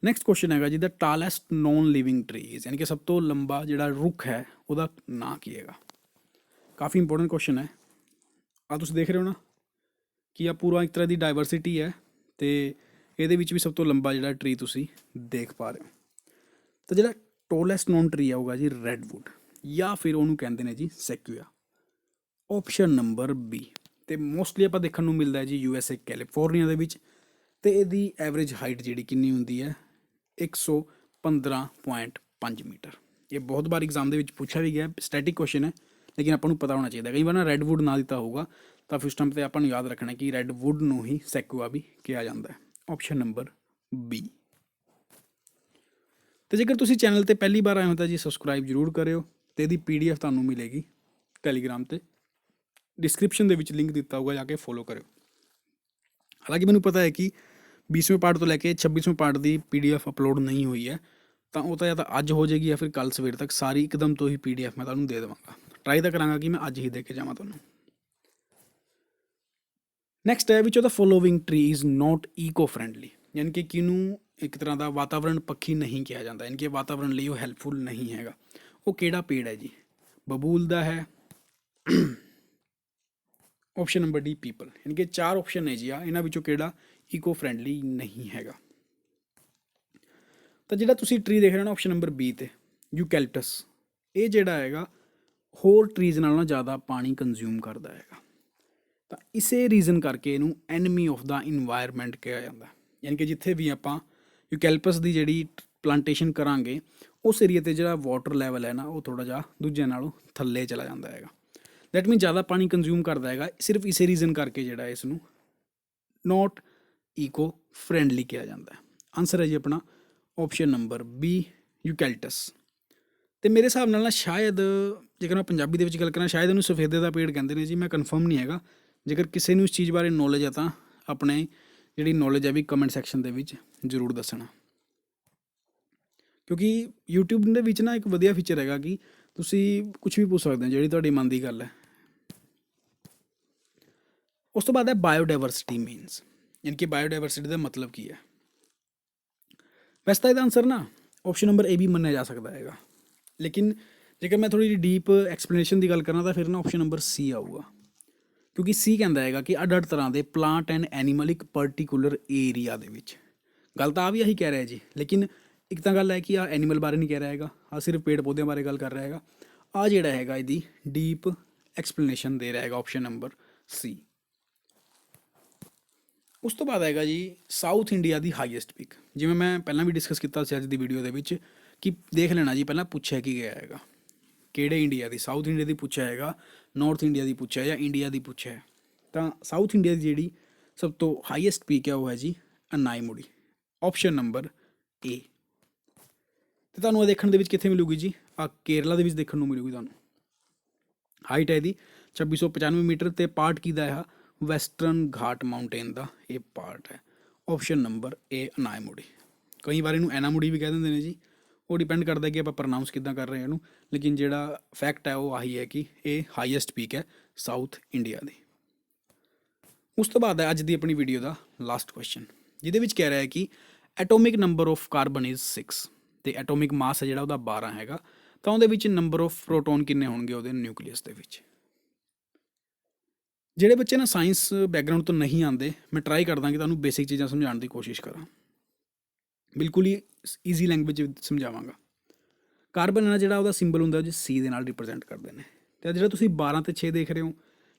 ਨੈਕਸਟ ਕੁਐਸਚਨ ਹੈਗਾ ਜੀ, ਦਾ ਟਾਲੈਸਟ ਨੋਨ ਲਿਵਿੰਗ ਟਰੀਜ਼, ਯਾਨੀ ਕਿ ਸਭ ਤੋਂ ਲੰਬਾ ਜਿਹੜਾ ਰੁੱਖ ਹੈ ਉਹਦਾ ਨਾਂ ਕੀ ਹੈਗਾ। ਕਾਫੀ ਇੰਪੋਰਟੈਂਟ ਕੁਐਸਚਨ ਹੈ। ਆ ਤੁਸੀਂ ਦੇਖ ਰਹੇ ਹੋ ਨਾ ਕਿ ਆ ਪੂਰਾ ਇੱਕ ਤਰ੍ਹਾਂ ਦੀ ਡਾਇਵਰਸਿਟੀ ਹੈ, ਅਤੇ ਇਹਦੇ ਵਿੱਚ ਵੀ ਸਭ ਤੋਂ ਲੰਬਾ ਜਿਹੜਾ ਟਰੀ ਤੁਸੀਂ ਦੇਖ ਪਾ ਰਹੇ ਹੋ। ਤਾਂ ਜਿਹੜਾ ਟੋਲੈਸਟ ਨੋਨ ਟਰੀ ਆਊਗਾ ਜੀ ਰੈਡਵੁੱਡ, ਜਾਂ ਫਿਰ ਉਹਨੂੰ ਕਹਿੰਦੇ ਨੇ ਜੀ ਸੈਕੁਆ। Option number B। ਅਤੇ ਮੋਸਟਲੀ ਆਪਾਂ ਦੇਖਣ ਨੂੰ ਮਿਲਦਾ ਹੈ ਜੀ USA ਕੈਲੀਫੋਰਨੀਆ ਦੇ ਵਿੱਚ, ਅਤੇ ਇਹਦੀ ਐਵਰੇਜ ਹਾਈਟ ਜਿਹੜੀ ਕਿੰਨੀ ਹੁੰਦੀ ਹੈ 115.5 ਮੀਟਰ। ਇਹ ਬਹੁਤ ਵਾਰ ਐਗਜ਼ਾਮ ਦੇ ਵਿੱਚ ਪੁੱਛਿਆ ਵੀ ਗਿਆ, ਸਟੈਟਿਕ ਕੁਐਸਚਨ ਹੈ, ਲੇਕਿਨ ਆਪਾਂ ਨੂੰ ਪਤਾ ਹੋਣਾ ਚਾਹੀਦਾ। ਕਈ ਵਾਰ ਨਾ ਰੈਡਵੁੱਡ ਨਾ ਦਿੱਤਾ ਹੋਊਗਾ ਤਾਂ ਫਿਰ ਉਸ ਟਾਈਮ 'ਤੇ ਆਪਾਂ ਨੂੰ ਯਾਦ ਰੱਖਣਾ ਕਿ ਰੈਡਵੁੱਡ ਨੂੰ ਹੀ ਸੈਕੁਆ ਵੀ ਕਿਹਾ ਜਾਂਦਾ ਹੈ। Option number B। ਅਤੇ ਜੇਕਰ ਤੁਸੀਂ ਚੈਨਲ 'ਤੇ ਪਹਿਲੀ ਵਾਰ ਆਏ ਹੋ ਤਾਂ ਜੀ ਸਬਸਕ੍ਰਾਈਬ ਜ਼ਰੂਰ ਕਰਿਓ, ਅਤੇ ਇਹਦੀ PDF ਤੁਹਾਨੂੰ ਮਿਲੇਗੀ ਟੈਲੀਗ੍ਰਾਮ 'ਤੇ, ਡਿਸਕ੍ਰਿਪਸ਼ਨ ਦੇ ਵਿੱਚ ਲਿੰਕ ਦਿੱਤਾ ਹੋਊਗਾ, ਜਾ ਕੇ ਫੋਲੋ ਕਰਿਓ। ਹਾਲਾਂਕਿ ਮੈਨੂੰ ਪਤਾ ਹੈ ਕਿ 20ਵੇਂ ਪਾਰਟ ਤੋਂ ਲੈ ਕੇ 26ਵੇਂ ਪਾਰਟ ਦੀ PDF ਅਪਲੋਡ ਨਹੀਂ ਹੋਈ ਹੈ, ਤਾਂ ਉਹ ਤਾਂ ਜਾਂ ਤਾਂ ਅੱਜ ਹੋ ਜਾਏਗੀ ਜਾਂ ਫਿਰ ਕੱਲ੍ਹ ਸਵੇਰ ਤੱਕ ਸਾਰੀ ਇੱਕਦਮ ਤੋਂ ਹੀ PDF ਮੈਂ ਤੁਹਾਨੂੰ ਦੇ ਦੇਵਾਂਗਾ। ਟਰਾਈ ਤਾਂ ਕਰਾਂਗਾ ਕਿ ਮੈਂ ਅੱਜ ਹੀ ਦੇ ਕੇ ਜਾਵਾਂ ਤੁਹਾਨੂੰ। ਨੈਕਸਟ ਹੈ ਵਿਚ of the following tree is not eco friendly, ਯਾਨੀ ਕਿ ਕਿਹਨੂੰ ਇੱਕ ਤਰ੍ਹਾਂ ਦਾ ਵਾਤਾਵਰਣ ਪੱਖੀ ਨਹੀਂ ਕਿਹਾ ਜਾਂਦਾ, ਯਾਨੀ ਕਿ ਵਾਤਾਵਰਣ ਲਈ ਉਹ ਹੈਲਪਫੁਲ ਨਹੀਂ ਹੈਗਾ। ਉਹ ਕਿਹੜਾ ਪੇੜ ਹੈ ਜੀ, ਬਬੂਲ ਦਾ ਹੈ, ਆਪਸ਼ਨ ਨੰਬਰ D ਪੀਪਲ। ਯਾਨੀ ਕਿ 4 ਆਪਸ਼ਨ ਨੇ ਜੀ ਆ, ਇਹਨਾਂ ਵਿੱਚੋਂ ਕਿਹੜਾ ਈਕੋ ਫਰੈਂਡਲੀ ਨਹੀਂ ਹੈਗਾ। ਤਾਂ ਜਿਹੜਾ ਤੁਸੀਂ ਟਰੀ ਦੇਖ ਰਹੇ ਹੋ ਆਪਸ਼ਨ ਨੰਬਰ B 'ਤੇ ਯੂਕੈਲਿਪਟਸ, ਇਹ ਜਿਹੜਾ ਹੈਗਾ ਹੋਰ ਟਰੀਜ਼ ਨਾਲੋਂ ਜ਼ਿਆਦਾ ਪਾਣੀ ਕੰਜ਼ਿਊਮ ਕਰਦਾ ਹੈਗਾ, ਤਾਂ ਇਸੇ ਰੀਜ਼ਨ ਕਰਕੇ ਇਹਨੂੰ ਐਨਮੀ ਆਫ ਦਾ ਇਨਵਾਇਰਮੈਂਟ ਕਿਹਾ ਜਾਂਦਾ। ਯਾਨੀ ਕਿ ਜਿੱਥੇ ਵੀ ਆਪਾਂ ਯੂਕੈਲਿਪਟਸ ਦੀ ਜਿਹੜੀ ਪਲਾਂਟੇਸ਼ਨ ਕਰਾਂਗੇ ਉਸ ਏਰੀਆ 'ਤੇ ਜਿਹੜਾ ਵਾਟਰ ਲੈਵਲ ਹੈ ਨਾ ਉਹ ਥੋੜ੍ਹਾ ਜਿਹਾ ਦੂਜਿਆਂ ਨਾਲੋਂ ਥੱਲੇ ਚਲਾ ਜਾਂਦਾ ਹੈਗਾ। ਦੈਟ ਮੀਨ ਜ਼ਿਆਦਾ ਪਾਣੀ ਕੰਜ਼ਿਊਮ ਕਰਦਾ ਹੈਗਾ, ਸਿਰਫ ਇਸੇ ਰੀਜ਼ਨ ਕਰਕੇ ਜਿਹੜਾ ਇਸ ਨੂੰ ਨੋਟ ਈਕੋ ਫਰੈਂਡਲੀ ਕਿਹਾ ਜਾਂਦਾ ਹੈ। ਆਨਸਰ ਹੈ ਜੀ ਆਪਣਾ ਆਪਸ਼ਨ ਨੰਬਰ B ਯੂਕੈਲਿਪਟਸ। ਅਤੇ ਮੇਰੇ ਹਿਸਾਬ ਨਾਲ ਨਾ ਸ਼ਾਇਦ ਜੇਕਰ ਮੈਂ ਪੰਜਾਬੀ ਦੇ ਵਿੱਚ ਗੱਲ ਕਰਾਂ ਸ਼ਾਇਦ ਇਹਨੂੰ ਸਫੇਦੇ ਦਾ ਪੇੜ ਕਹਿੰਦੇ ਨੇ ਜੀ, ਮੈਂ ਕਨਫਰਮ ਨਹੀਂ ਹੈਗਾ। ਜੇਕਰ ਕਿਸੇ ਨੂੰ ਇਸ ਚੀਜ਼ ਬਾਰੇ ਨੌਲੇਜ ਹੈ ਤਾਂ ਆਪਣੇ ਜਿਹੜੀ ਨੌਲੇਜ ਹੈ ਵੀ ਕਮੈਂਟ ਸੈਕਸ਼ਨ ਦੇ ਵਿੱਚ ਜ਼ਰੂਰ ਦੱਸਣਾ, ਕਿਉਂਕਿ YouTube ਦੇ ਵਿੱਚ ਨਾ ਇੱਕ ਵਧੀਆ ਫੀਚਰ ਹੈਗਾ ਕਿ ਤੁਸੀਂ ਕੁਛ ਵੀ ਪੁੱਛ ਸਕਦੇ ਹੋ ਜਿਹੜੀ ਤੁਹਾਡੀ ਮਨ ਦੀ ਗੱਲ ਹੈ। ਉਸ ਤੋਂ ਬਾਅਦ ਹੈ ਬਾਇਓਡਾਇਵਰਸਿਟੀ ਮੀਨਸ, ਯਾਨੀ ਕਿ ਬਾਇਓਡਾਇਵਰਸਿਟੀ ਦਾ ਮਤਲਬ ਕੀ ਹੈ। ਵੈਸੇ ਤਾਂ ਇਹਦਾ ਆਨਸਰ ਨਾ ਆਪਸ਼ਨ ਨੰਬਰ A ਵੀ ਮੰਨਿਆ ਜਾ ਸਕਦਾ ਹੈਗਾ, ਲੇਕਿਨ ਜੇਕਰ ਮੈਂ ਥੋੜ੍ਹੀ ਜਿਹੀ ਡੀਪ ਐਕਸਪਲੇਨੇਸ਼ਨ ਦੀ ਗੱਲ ਕਰਾਂ ਤਾਂ ਫਿਰ ਨਾ ਆਪਸ਼ਨ ਨੰਬਰ C ਆਊਗਾ, ਕਿਉਂਕਿ C ਕਹਿੰਦਾ ਹੈਗਾ ਕਿ ਅੱਡ ਅੱਡ ਤਰ੍ਹਾਂ ਦੇ ਪਲਾਂਟ ਐਂਡ ਐਨੀਮਲ ਇੱਕ ਪਰਟੀਕੂਲਰ ਏਰੀਆ ਦੇ ਵਿੱਚ। ਗੱਲ ਤਾਂ ਆ ਵੀ ਇਹੀ ਕਹਿ ਰਿਹਾ ਜੀ, ਲੇਕਿਨ ਇੱਕ ਤਾਂ ਗੱਲ ਹੈ ਕਿ ਆਹ ਐਨੀਮਲ ਬਾਰੇ ਨਹੀਂ ਕਹਿ ਰਿਹਾ ਹੈਗਾ, ਆਹ ਸਿਰਫ ਪੇੜ ਪੌਦਿਆਂ ਬਾਰੇ ਗੱਲ ਕਰ ਰਿਹਾ ਹੈਗਾ। ਆਹ ਜਿਹੜਾ ਹੈਗਾ ਇਹਦੀ ਡੀਪ ਐਕਸਪਲੇਨੇਸ਼ਨ ਦੇ ਰਿਹਾ ਹੈਗਾ ਆਪਸ਼ਨ ਨੰਬਰ C। ਉਸ ਤੋਂ ਬਾਅਦ ਹੈਗਾ ਜੀ ਸਾਊਥ ਇੰਡੀਆ ਦੀ ਹਾਈਐਸਟ ਪੀਕ। ਜਿਵੇਂ ਮੈਂ ਪਹਿਲਾਂ ਵੀ ਡਿਸਕਸ ਕੀਤਾ ਸੀ ਅੱਜ ਦੀ ਵੀਡੀਓ ਦੇ ਵਿੱਚ ਕਿ ਦੇਖ ਲੈਣਾ ਜੀ ਪਹਿਲਾਂ ਪੁੱਛਿਆ ਕੀ ਗਿਆ ਹੈਗਾ, ਕਿਹੜੇ ਇੰਡੀਆ ਦੀ, ਸਾਊਥ ਇੰਡੀਆ ਦੀ ਪੁੱਛਿਆ ਹੈਗਾ, ਨਾਰਥ ਇੰਡੀਆ ਦੀ ਪੁੱਛਿਆ ਜਾਂ ਇੰਡੀਆ ਦੀ ਪੁੱਛਿਆ। ਤਾਂ ਸਾਊਥ ਇੰਡੀਆ ਦੀ ਜਿਹੜੀ ਸਭ ਤੋਂ ਹਾਈਐਸਟ ਪੀਕ ਹੈ ਉਹ ਹੈ ਜੀ ਅਨਾਈਮੁੜੀ, ਆਪਸ਼ਨ ਨੰਬਰ A। ਅਤੇ ਤੁਹਾਨੂੰ ਇਹ ਦੇਖਣ ਦੇ ਵਿੱਚ ਕਿੱਥੇ ਮਿਲੂਗੀ ਜੀ, ਆ ਕੇਰਲਾ ਦੇ ਵਿੱਚ ਦੇਖਣ ਨੂੰ ਮਿਲੂਗੀ ਤੁਹਾਨੂੰ। ਹਾਈਟ ਹੈ ਇਹਦੀ 2695 ਮੀਟਰ, ਅਤੇ ਪਾਰਟ ਕਿਹਦਾ ਹੈ ਵੈਸਟਰਨ ਘਾਟ ਮਾਊਂਟੇਨ ਦਾ ਇਹ ਪਾਰਟ ਹੈ। Option number A ਅਨਾਈਮੁੜੀ। ਕਈ ਵਾਰ ਇਹਨੂੰ ਐਨਾਮੁੜੀ ਵੀ ਕਹਿ ਦਿੰਦੇ ਨੇ ਜੀ, ਉਹ ਡਿਪੈਂਡ ਕਰਦਾ ਕਿ ਆਪਾਂ ਪ੍ਰੋਨਾਊਂਸ ਕਿੱਦਾਂ ਕਰ ਰਹੇ ਹਾਂ ਇਹਨੂੰ, ਲੇਕਿਨ ਜਿਹੜਾ ਫੈਕਟ ਹੈ ਉਹ ਆਹੀ ਹੈ ਕਿ ਇਹ ਹਾਈਐਸਟ ਪੀਕ ਹੈ ਸਾਊਥ ਇੰਡੀਆ ਦੀ। ਉਸ ਤੋਂ ਬਾਅਦ ਹੈ ਅੱਜ ਦੀ ਆਪਣੀ ਵੀਡੀਓ ਦਾ ਲਾਸਟ ਕੁਐਸਚਨ, ਜਿਹਦੇ ਵਿੱਚ ਕਹਿ ਰਿਹਾ ਹੈ ਕਿ atomic number of carbon is 6 ਅਤੇ ਐਟੋਮਿਕ ਮਾਸ ਹੈ ਜਿਹੜਾ ਉਹਦਾ 12 ਹੈਗਾ, ਤਾਂ ਉਹਦੇ ਵਿੱਚ ਨੰਬਰ ਆਫ ਪ੍ਰੋਟੋਨ ਕਿੰਨੇ ਹੋਣਗੇ ਉਹਦੇ ਨਿਊਕਲੀਅਸ ਦੇ ਵਿੱਚ। ਜਿਹੜੇ ਬੱਚੇ ਨਾ ਸਾਇੰਸ ਬੈਕਗਰਾਊਂਡ ਤੋਂ ਨਹੀਂ ਆਉਂਦੇ, ਮੈਂ ਟਰਾਈ ਕਰਦਾ ਕਿ ਤੁਹਾਨੂੰ ਬੇਸਿਕ ਚੀਜ਼ਾਂ ਸਮਝਾਉਣ ਦੀ ਕੋਸ਼ਿਸ਼ ਕਰਾਂ, ਬਿਲਕੁਲ ਹੀ ਈਜ਼ੀ ਲੈਂਗੁਏਜ ਵਿੱਚ ਸਮਝਾਵਾਂਗਾ। ਕਾਰਬਨ ਹੈ ਜਿਹੜਾ ਉਹਦਾ ਸਿੰਬਲ ਹੁੰਦਾ ਜੀ ਸੀ ਦੇ ਨਾਲ ਰਿਪਰੈਜ਼ੈਂਟ ਕਰਦੇ ਨੇ। ਅਤੇ ਜਿਹੜਾ ਤੁਸੀਂ 12 ਅਤੇ 6 ਦੇਖ ਰਹੇ ਹੋ,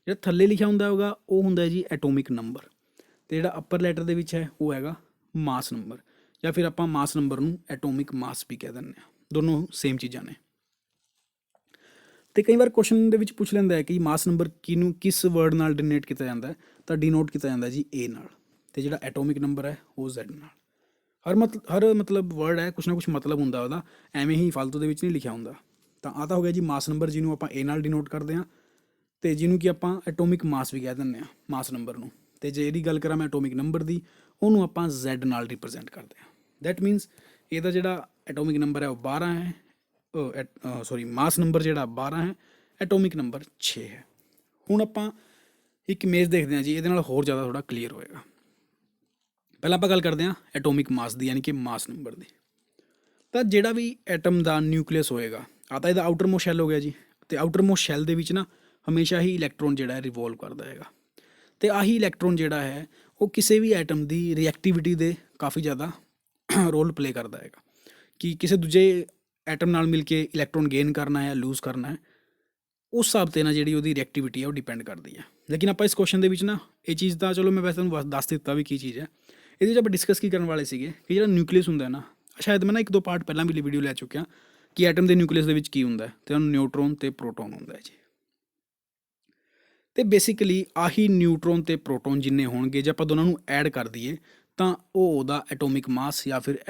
ਜਿਹੜਾ ਥੱਲੇ ਲਿਖਿਆ ਹੁੰਦਾ ਹੋਗਾ ਉਹ ਹੁੰਦਾ ਜੀ ਐਟੋਮਿਕ ਨੰਬਰ, ਅਤੇ ਜਿਹੜਾ ਅੱਪਰ ਲੈਟਰ ਦੇ ਵਿੱਚ ਹੈ ਉਹ ਹੈਗਾ ਮਾਸ ਨੰਬਰ, ਜਾਂ ਫਿਰ ਆਪਾਂ ਮਾਸ ਨੰਬਰ ਨੂੰ ਐਟੋਮਿਕ ਮਾਸ ਵੀ ਕਹਿ ਦਿੰਦੇ ਹਾਂ। ਦੋਨੋਂ ਸੇਮ ਚੀਜ਼ਾਂ ਨੇ। ਅਤੇ ਕਈ ਵਾਰ ਕੁਐਸਚਨ ਦੇ ਵਿੱਚ ਪੁੱਛ ਲੈਂਦਾ ਹੈ ਕਿ ਮਾਸ ਨੰਬਰ ਕਿਹਨੂੰ ਕਿਸ ਵਰਡ ਨਾਲ ਡਿਨੋਟ ਕੀਤਾ ਜਾਂਦਾ ਹੈ, ਤਾਂ ਡਿਨੋਟ ਕੀਤਾ ਜਾਂਦਾ ਜੀ ਏ ਨਾਲ, ਅਤੇ ਜਿਹੜਾ ਐਟੋਮਿਕ ਨੰਬਰ ਹੈ ਉਹ ਜ਼ੈਡ ਨਾਲ। ਹਰ ਮਤਲਬ ਵਰਡ ਹੈ ਕੁਛ ਨਾ ਕੁਛ ਮਤਲਬ ਹੁੰਦਾ ਉਹਦਾ, ਐਵੇਂ ਹੀ ਫਾਲਤੂ ਦੇ ਵਿੱਚ ਨਹੀਂ ਲਿਖਿਆ ਹੁੰਦਾ। ਤਾਂ ਆਹ ਤਾਂ ਹੋ ਗਿਆ ਜੀ ਮਾਸ ਨੰਬਰ, ਜਿਹਨੂੰ ਆਪਾਂ ਏ ਨਾਲ ਡਿਨੋਟ ਕਰਦੇ ਹਾਂ, ਅਤੇ ਜਿਹਨੂੰ ਕਿ ਆਪਾਂ ਐਟੋਮਿਕ ਮਾਸ ਵੀ ਕਹਿ ਦਿੰਦੇ ਹਾਂ ਮਾਸ ਨੰਬਰ ਨੂੰ। ਅਤੇ ਜੇ ਇਹਦੀ ਗੱਲ ਕਰਾਂ ਮੈਂ ਐਟੋਮਿਕ ਨੰਬਰ ਦੀ, ਉਹਨੂੰ ਆਪਾਂ ਜ਼ੈਡ ਨਾਲ ਰਿਪਰੈਜ਼ੈਂਟ ਕਰਦੇ ਹਾਂ। ਦੈਟ ਮੀਨਸ ਇਹਦਾ ਜਿਹੜਾ ਐਟੋਮਿਕ ਨੰਬਰ ਹੈ ਉਹ 12 ਹੈ, ਮਾਸ ਨੰਬਰ ਜਿਹੜਾ 12 ਹੈ, ਐਟੋਮਿਕ ਨੰਬਰ 6 ਹੈ। ਹੁਣ ਆਪਾਂ ਇੱਕ ਇਮੇਜ ਦੇਖਦੇ ਹਾਂ ਜੀ, ਇਹਦੇ ਨਾਲ ਹੋਰ ਜ਼ਿਆਦਾ ਥੋੜ੍ਹਾ ਕਲੀਅਰ ਹੋਏਗਾ। ਪਹਿਲਾਂ ਆਪਾਂ ਗੱਲ ਕਰਦੇ ਹਾਂ ਐਟੋਮਿਕ ਮਾਸ ਦੀ, ਯਾਨੀ ਕਿ ਮਾਸ ਨੰਬਰ ਦੀ। ਤਾਂ ਜਿਹੜਾ ਵੀ ਐਟਮ ਦਾ ਨਿਊਕਲੀਅਸ ਹੋਏਗਾ, ਆ ਤਾਂ ਇਹਦਾ ਆਊਟਰ ਮੋਸਟ ਸ਼ੈਲ ਹੋ ਗਿਆ ਜੀ, ਅਤੇ ਆਊਟਰ ਮੋਸਟ ਸ਼ੈਲ ਦੇ ਵਿੱਚ ਨਾ ਹਮੇਸ਼ਾ ਹੀ ਇਲੈਕਟ੍ਰੋਨ ਜਿਹੜਾ ਹੈ ਰਿਵੋਲਵ ਕਰਦਾ ਹੈਗਾ, ਅਤੇ ਆਹੀ ਇਲੈਕਟ੍ਰੋਨ ਜਿਹੜਾ ਹੈ ਉਹ ਕਿਸੇ ਵੀ ਐਟਮ ਦੀ ਰਿਐਕਟੀਵਿਟੀ ਦੇ ਕਾਫੀ ਜ਼ਿਆਦਾ ਰੋਲ ਪਲੇ ਕਰਦਾ ਹੈਗਾ, ਕਿ ਕਿਸੇ ਦੂਜੇ ਐਟਮ ਨਾਲ ਮਿਲ ਕੇ ਇਲੈਕਟ੍ਰੋਨ ਗੇਨ ਕਰਨਾ ਹੈ ਜਾਂ ਲੂਜ਼ ਕਰਨਾ ਹੈ, ਉਸ ਹਿਸਾਬ 'ਤੇ ਨਾ ਜਿਹੜੀ ਉਹਦੀ ਰਿਐਕਟੀਵਿਟੀ ਹੈ ਉਹ ਡਿਪੈਂਡ ਕਰਦੀ ਹੈ। ਲੇਕਿਨ ਆਪਾਂ ਇਸ ਕੁਐਸਚਨ ਦੇ ਵਿੱਚ ਨਾ ਇਹ ਚੀਜ਼ ਤਾਂ ਚਲੋ ਮੈਂ ਵੈਸੇ ਤੁਹਾਨੂੰ ਦੱਸ ਦਿੱਤਾ ਵੀ ਕੀ ਚੀਜ਼ ਹੈ। ਇਹਦੇ 'ਚ ਆਪਾਂ ਡਿਸਕਸ ਕੀ ਕਰਨ ਵਾਲੇ ਸੀਗੇ ਕਿ ਜਿਹੜਾ ਨਿਊਕਲੀਅਸ ਹੁੰਦਾ ਨਾ, ਸ਼ਾਇਦ ਮੈਂ ਨਾ 1-2 ਪਾਰਟ ਪਹਿਲਾਂ ਵੀ ਵੀਡੀਓ ਲੈ ਚੁੱਕਿਆ ਕਿ ਐਟਮ ਦੇ ਨਿਊਕਲੀਅਸ ਦੇ ਵਿੱਚ ਕੀ ਹੁੰਦਾ, ਅਤੇ ਉਹਨੂੰ ਨਿਊਟਰੋਨ ਅਤੇ ਪ੍ਰੋਟੋਨ ਹੁੰਦਾ ਹੈ ਜੀ। ਅਤੇ ਬੇਸਿਕਲੀ ਆਹੀ ਨਿਊਟਰੋਨ ਅਤੇ ਪ੍ਰੋਟੋਨ ਜਿੰਨੇ ਹੋਣਗੇ, ਜੇ ਆਪਾਂ ਦੋਨਾਂ ਨੂੰ ਐਡ ਕਰ ਦਈਏ ਤਾਂ ਉਹ ਉਹਦਾ ਐਟੋਮਿਕ ਮਾਸ ਜਾਂ ਫਿਰ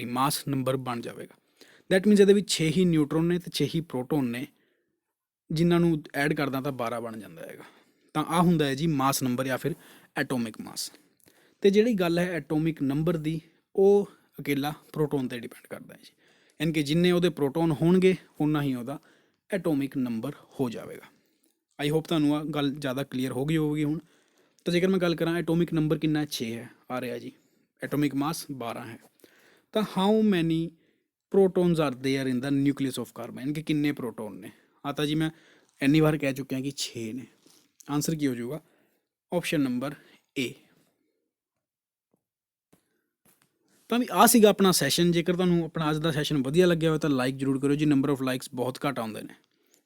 ਮਾਸ ਨੰਬਰ ਬਣ ਜਾਵੇਗਾ। ਦੈਟ ਮੀਨਸ ਇਹਦੇ ਵਿੱਚ 6 ਹੀ ਨਿਊਟਰੋਨ ਨੇ ਅਤੇ 6 ਹੀ ਪ੍ਰੋਟੋਨ ਨੇ, ਜਿਨ੍ਹਾਂ ਨੂੰ ਐਡ ਕਰਦਾ ਤਾਂ 12 ਬਣ ਜਾਂਦਾ ਹੈਗਾ। ਤਾਂ ਆਹ ਹੁੰਦਾ ਹੈ ਜੀ ਮਾਸ ਨੰਬਰ ਜਾਂ ਫਿਰ ਐਟੋਮਿਕ ਮਾਸ। ਅਤੇ ਜਿਹੜੀ ਗੱਲ ਹੈ ਐਟੋਮਿਕ ਨੰਬਰ ਦੀ, ਉਹ ਅਕੇਲਾ ਪ੍ਰੋਟੋਨ 'ਤੇ ਡਿਪੈਂਡ ਕਰਦਾ ਹੈ ਜੀ, ਯਾਨੀ ਕਿ ਜਿੰਨੇ ਉਹਦੇ ਪ੍ਰੋਟੋਨ ਹੋਣਗੇ ਉਨਾ ਹੀ ਉਹਦਾ ਐਟੋਮਿਕ ਨੰਬਰ ਹੋ ਜਾਵੇਗਾ। ਆਈ ਹੋਪ ਤੁਹਾਨੂੰ ਆਹ ਗੱਲ ਜ਼ਿਆਦਾ ਕਲੀਅਰ ਹੋ ਗਈ ਹੋਵੇਗੀ ਹੁਣ। ਤਾਂ ਜੇਕਰ ਮੈਂ ਗੱਲ ਕਰਾਂ ਐਟੋਮਿਕ ਨੰਬਰ ਕਿੰਨਾ 6 ਹੈ, ਆ ਰਿਹਾ ਜੀ, ਐਟੋਮਿਕ ਮਾਸ 12 ਹੈ, ਤਾਂ how many protons are there in the nucleus of carbon, ਯਾਨੀ ਕਿ ਕਿੰਨੇ ਪ੍ਰੋਟੋਨ ਨੇ। ਆ ਤਾਂ ਜੀ ਮੈਂ ਇੰਨੀ ਵਾਰ ਕਹਿ ਚੁੱਕਿਆ ਕਿ 6 ਨੇ। ਆਨਸਰ ਕੀ ਹੋ ਜਾਊਗਾ? ਆਪਸ਼ਨ ਨੰਬਰ ਏ। ਤਾਂ ਵੀ ਆਹ ਸੀਗਾ ਆਪਣਾ ਸੈਸ਼ਨ। ਜੇਕਰ ਤੁਹਾਨੂੰ ਆਪਣਾ ਅੱਜ ਦਾ ਸੈਸ਼ਨ ਵਧੀਆ ਲੱਗਿਆ ਹੋਵੇ ਤਾਂ ਲਾਈਕ ਜ਼ਰੂਰ ਕਰਿਓ ਜੀ, ਨੰਬਰ ਆਫ ਲਾਈਕਸ ਬਹੁਤ ਘੱਟ ਆਉਂਦੇ ਨੇ।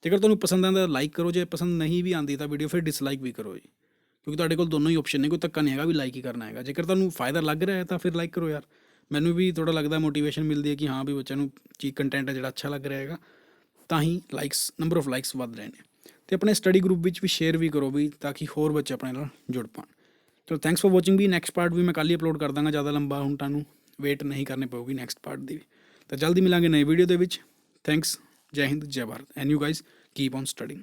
ਜੇਕਰ ਤੁਹਾਨੂੰ ਪਸੰਦ ਆਉਂਦਾ ਲਾਈਕ ਕਰੋ, ਜੇ ਪਸੰਦ ਨਹੀਂ ਵੀ ਆਉਂਦੀ ਤਾਂ ਵੀਡੀਓ ਫਿਰ ਡਿਸਲਾਈਕ ਵੀ ਕਰੋ ਜੀ, ਕਿਉਂਕਿ ਤੁਹਾਡੇ ਕੋਲ ਦੋਨੋਂ ਹੀ ਆਪਸ਼ਨ ਨੇ, ਕੋਈ ਧੱਕਾ ਨਹੀਂ ਹੈਗਾ ਵੀ ਲਾਈਕ ਹੀ ਕਰਨਾ ਹੈਗਾ। ਜੇਕਰ ਤੁਹਾਨੂੰ ਫਾਇਦਾ ਲੱਗ ਰਿਹਾ ਹੈ ਤਾਂ ਫਿਰ ਲਾਈਕ ਕਰੋ ਯਾਰ, ਮੈਨੂੰ ਵੀ ਥੋੜ੍ਹਾ ਲੱਗਦਾ ਮੋਟੀਵੇਸ਼ਨ ਮਿਲਦੀ ਹੈ ਕਿ ਹਾਂ ਵੀ ਬੱਚਿਆਂ ਨੂੰ ਕੰਟੈਂਟ ਹੈ ਜਿਹੜਾ ਅੱਛਾ ਲੱਗ ਰਿਹਾ ਹੈਗਾ, ਤਾਂ ਹੀ ਨੰਬਰ ਆਫ ਲਾਈਕਸ ਵੱਧ ਰਹੇ ਨੇ। ਅਤੇ ਆਪਣੇ ਸਟੱਡੀ ਗਰੁੱਪ ਵਿੱਚ ਵੀ ਸ਼ੇਅਰ ਵੀ ਕਰੋ ਵੀ, ਤਾਂ ਕਿ ਹੋਰ ਬੱਚੇ ਆਪਣੇ ਨਾਲ ਜੁੜ ਪਾਉਣ। ਚਲੋ ਥੈਂਕਸ ਫॉर ਵਾਚਿੰਗ ਵੀ। ਨੈਕਸਟ ਪਾਰਟ ਵੀ ਮੈਂ ਕੱਲ੍ਹ ਹੀ ਅਪਲੋਡ ਕਰ ਦਾਂਗਾ, ਜ਼ਿਆਦਾ ਲੰਬਾ ਹੁਣ ਤੁਹਾਨੂੰ ਵੇਟ ਨਹੀਂ ਕਰਨੀ ਪਊਗੀ ਨੈਕਸਟ ਪਾਰਟ ਦੀ ਵੀ। ਤਾਂ ਜਲਦੀ ਮਿਲਾਂਗੇ ਨਈ ਵੀਡੀਓ ਦੇ ਵਿੱਚ। ਥੈਂਕਸ, ਜੈ ਹਿੰਦ, ਜੈ Bharat, and you guys keep on studying.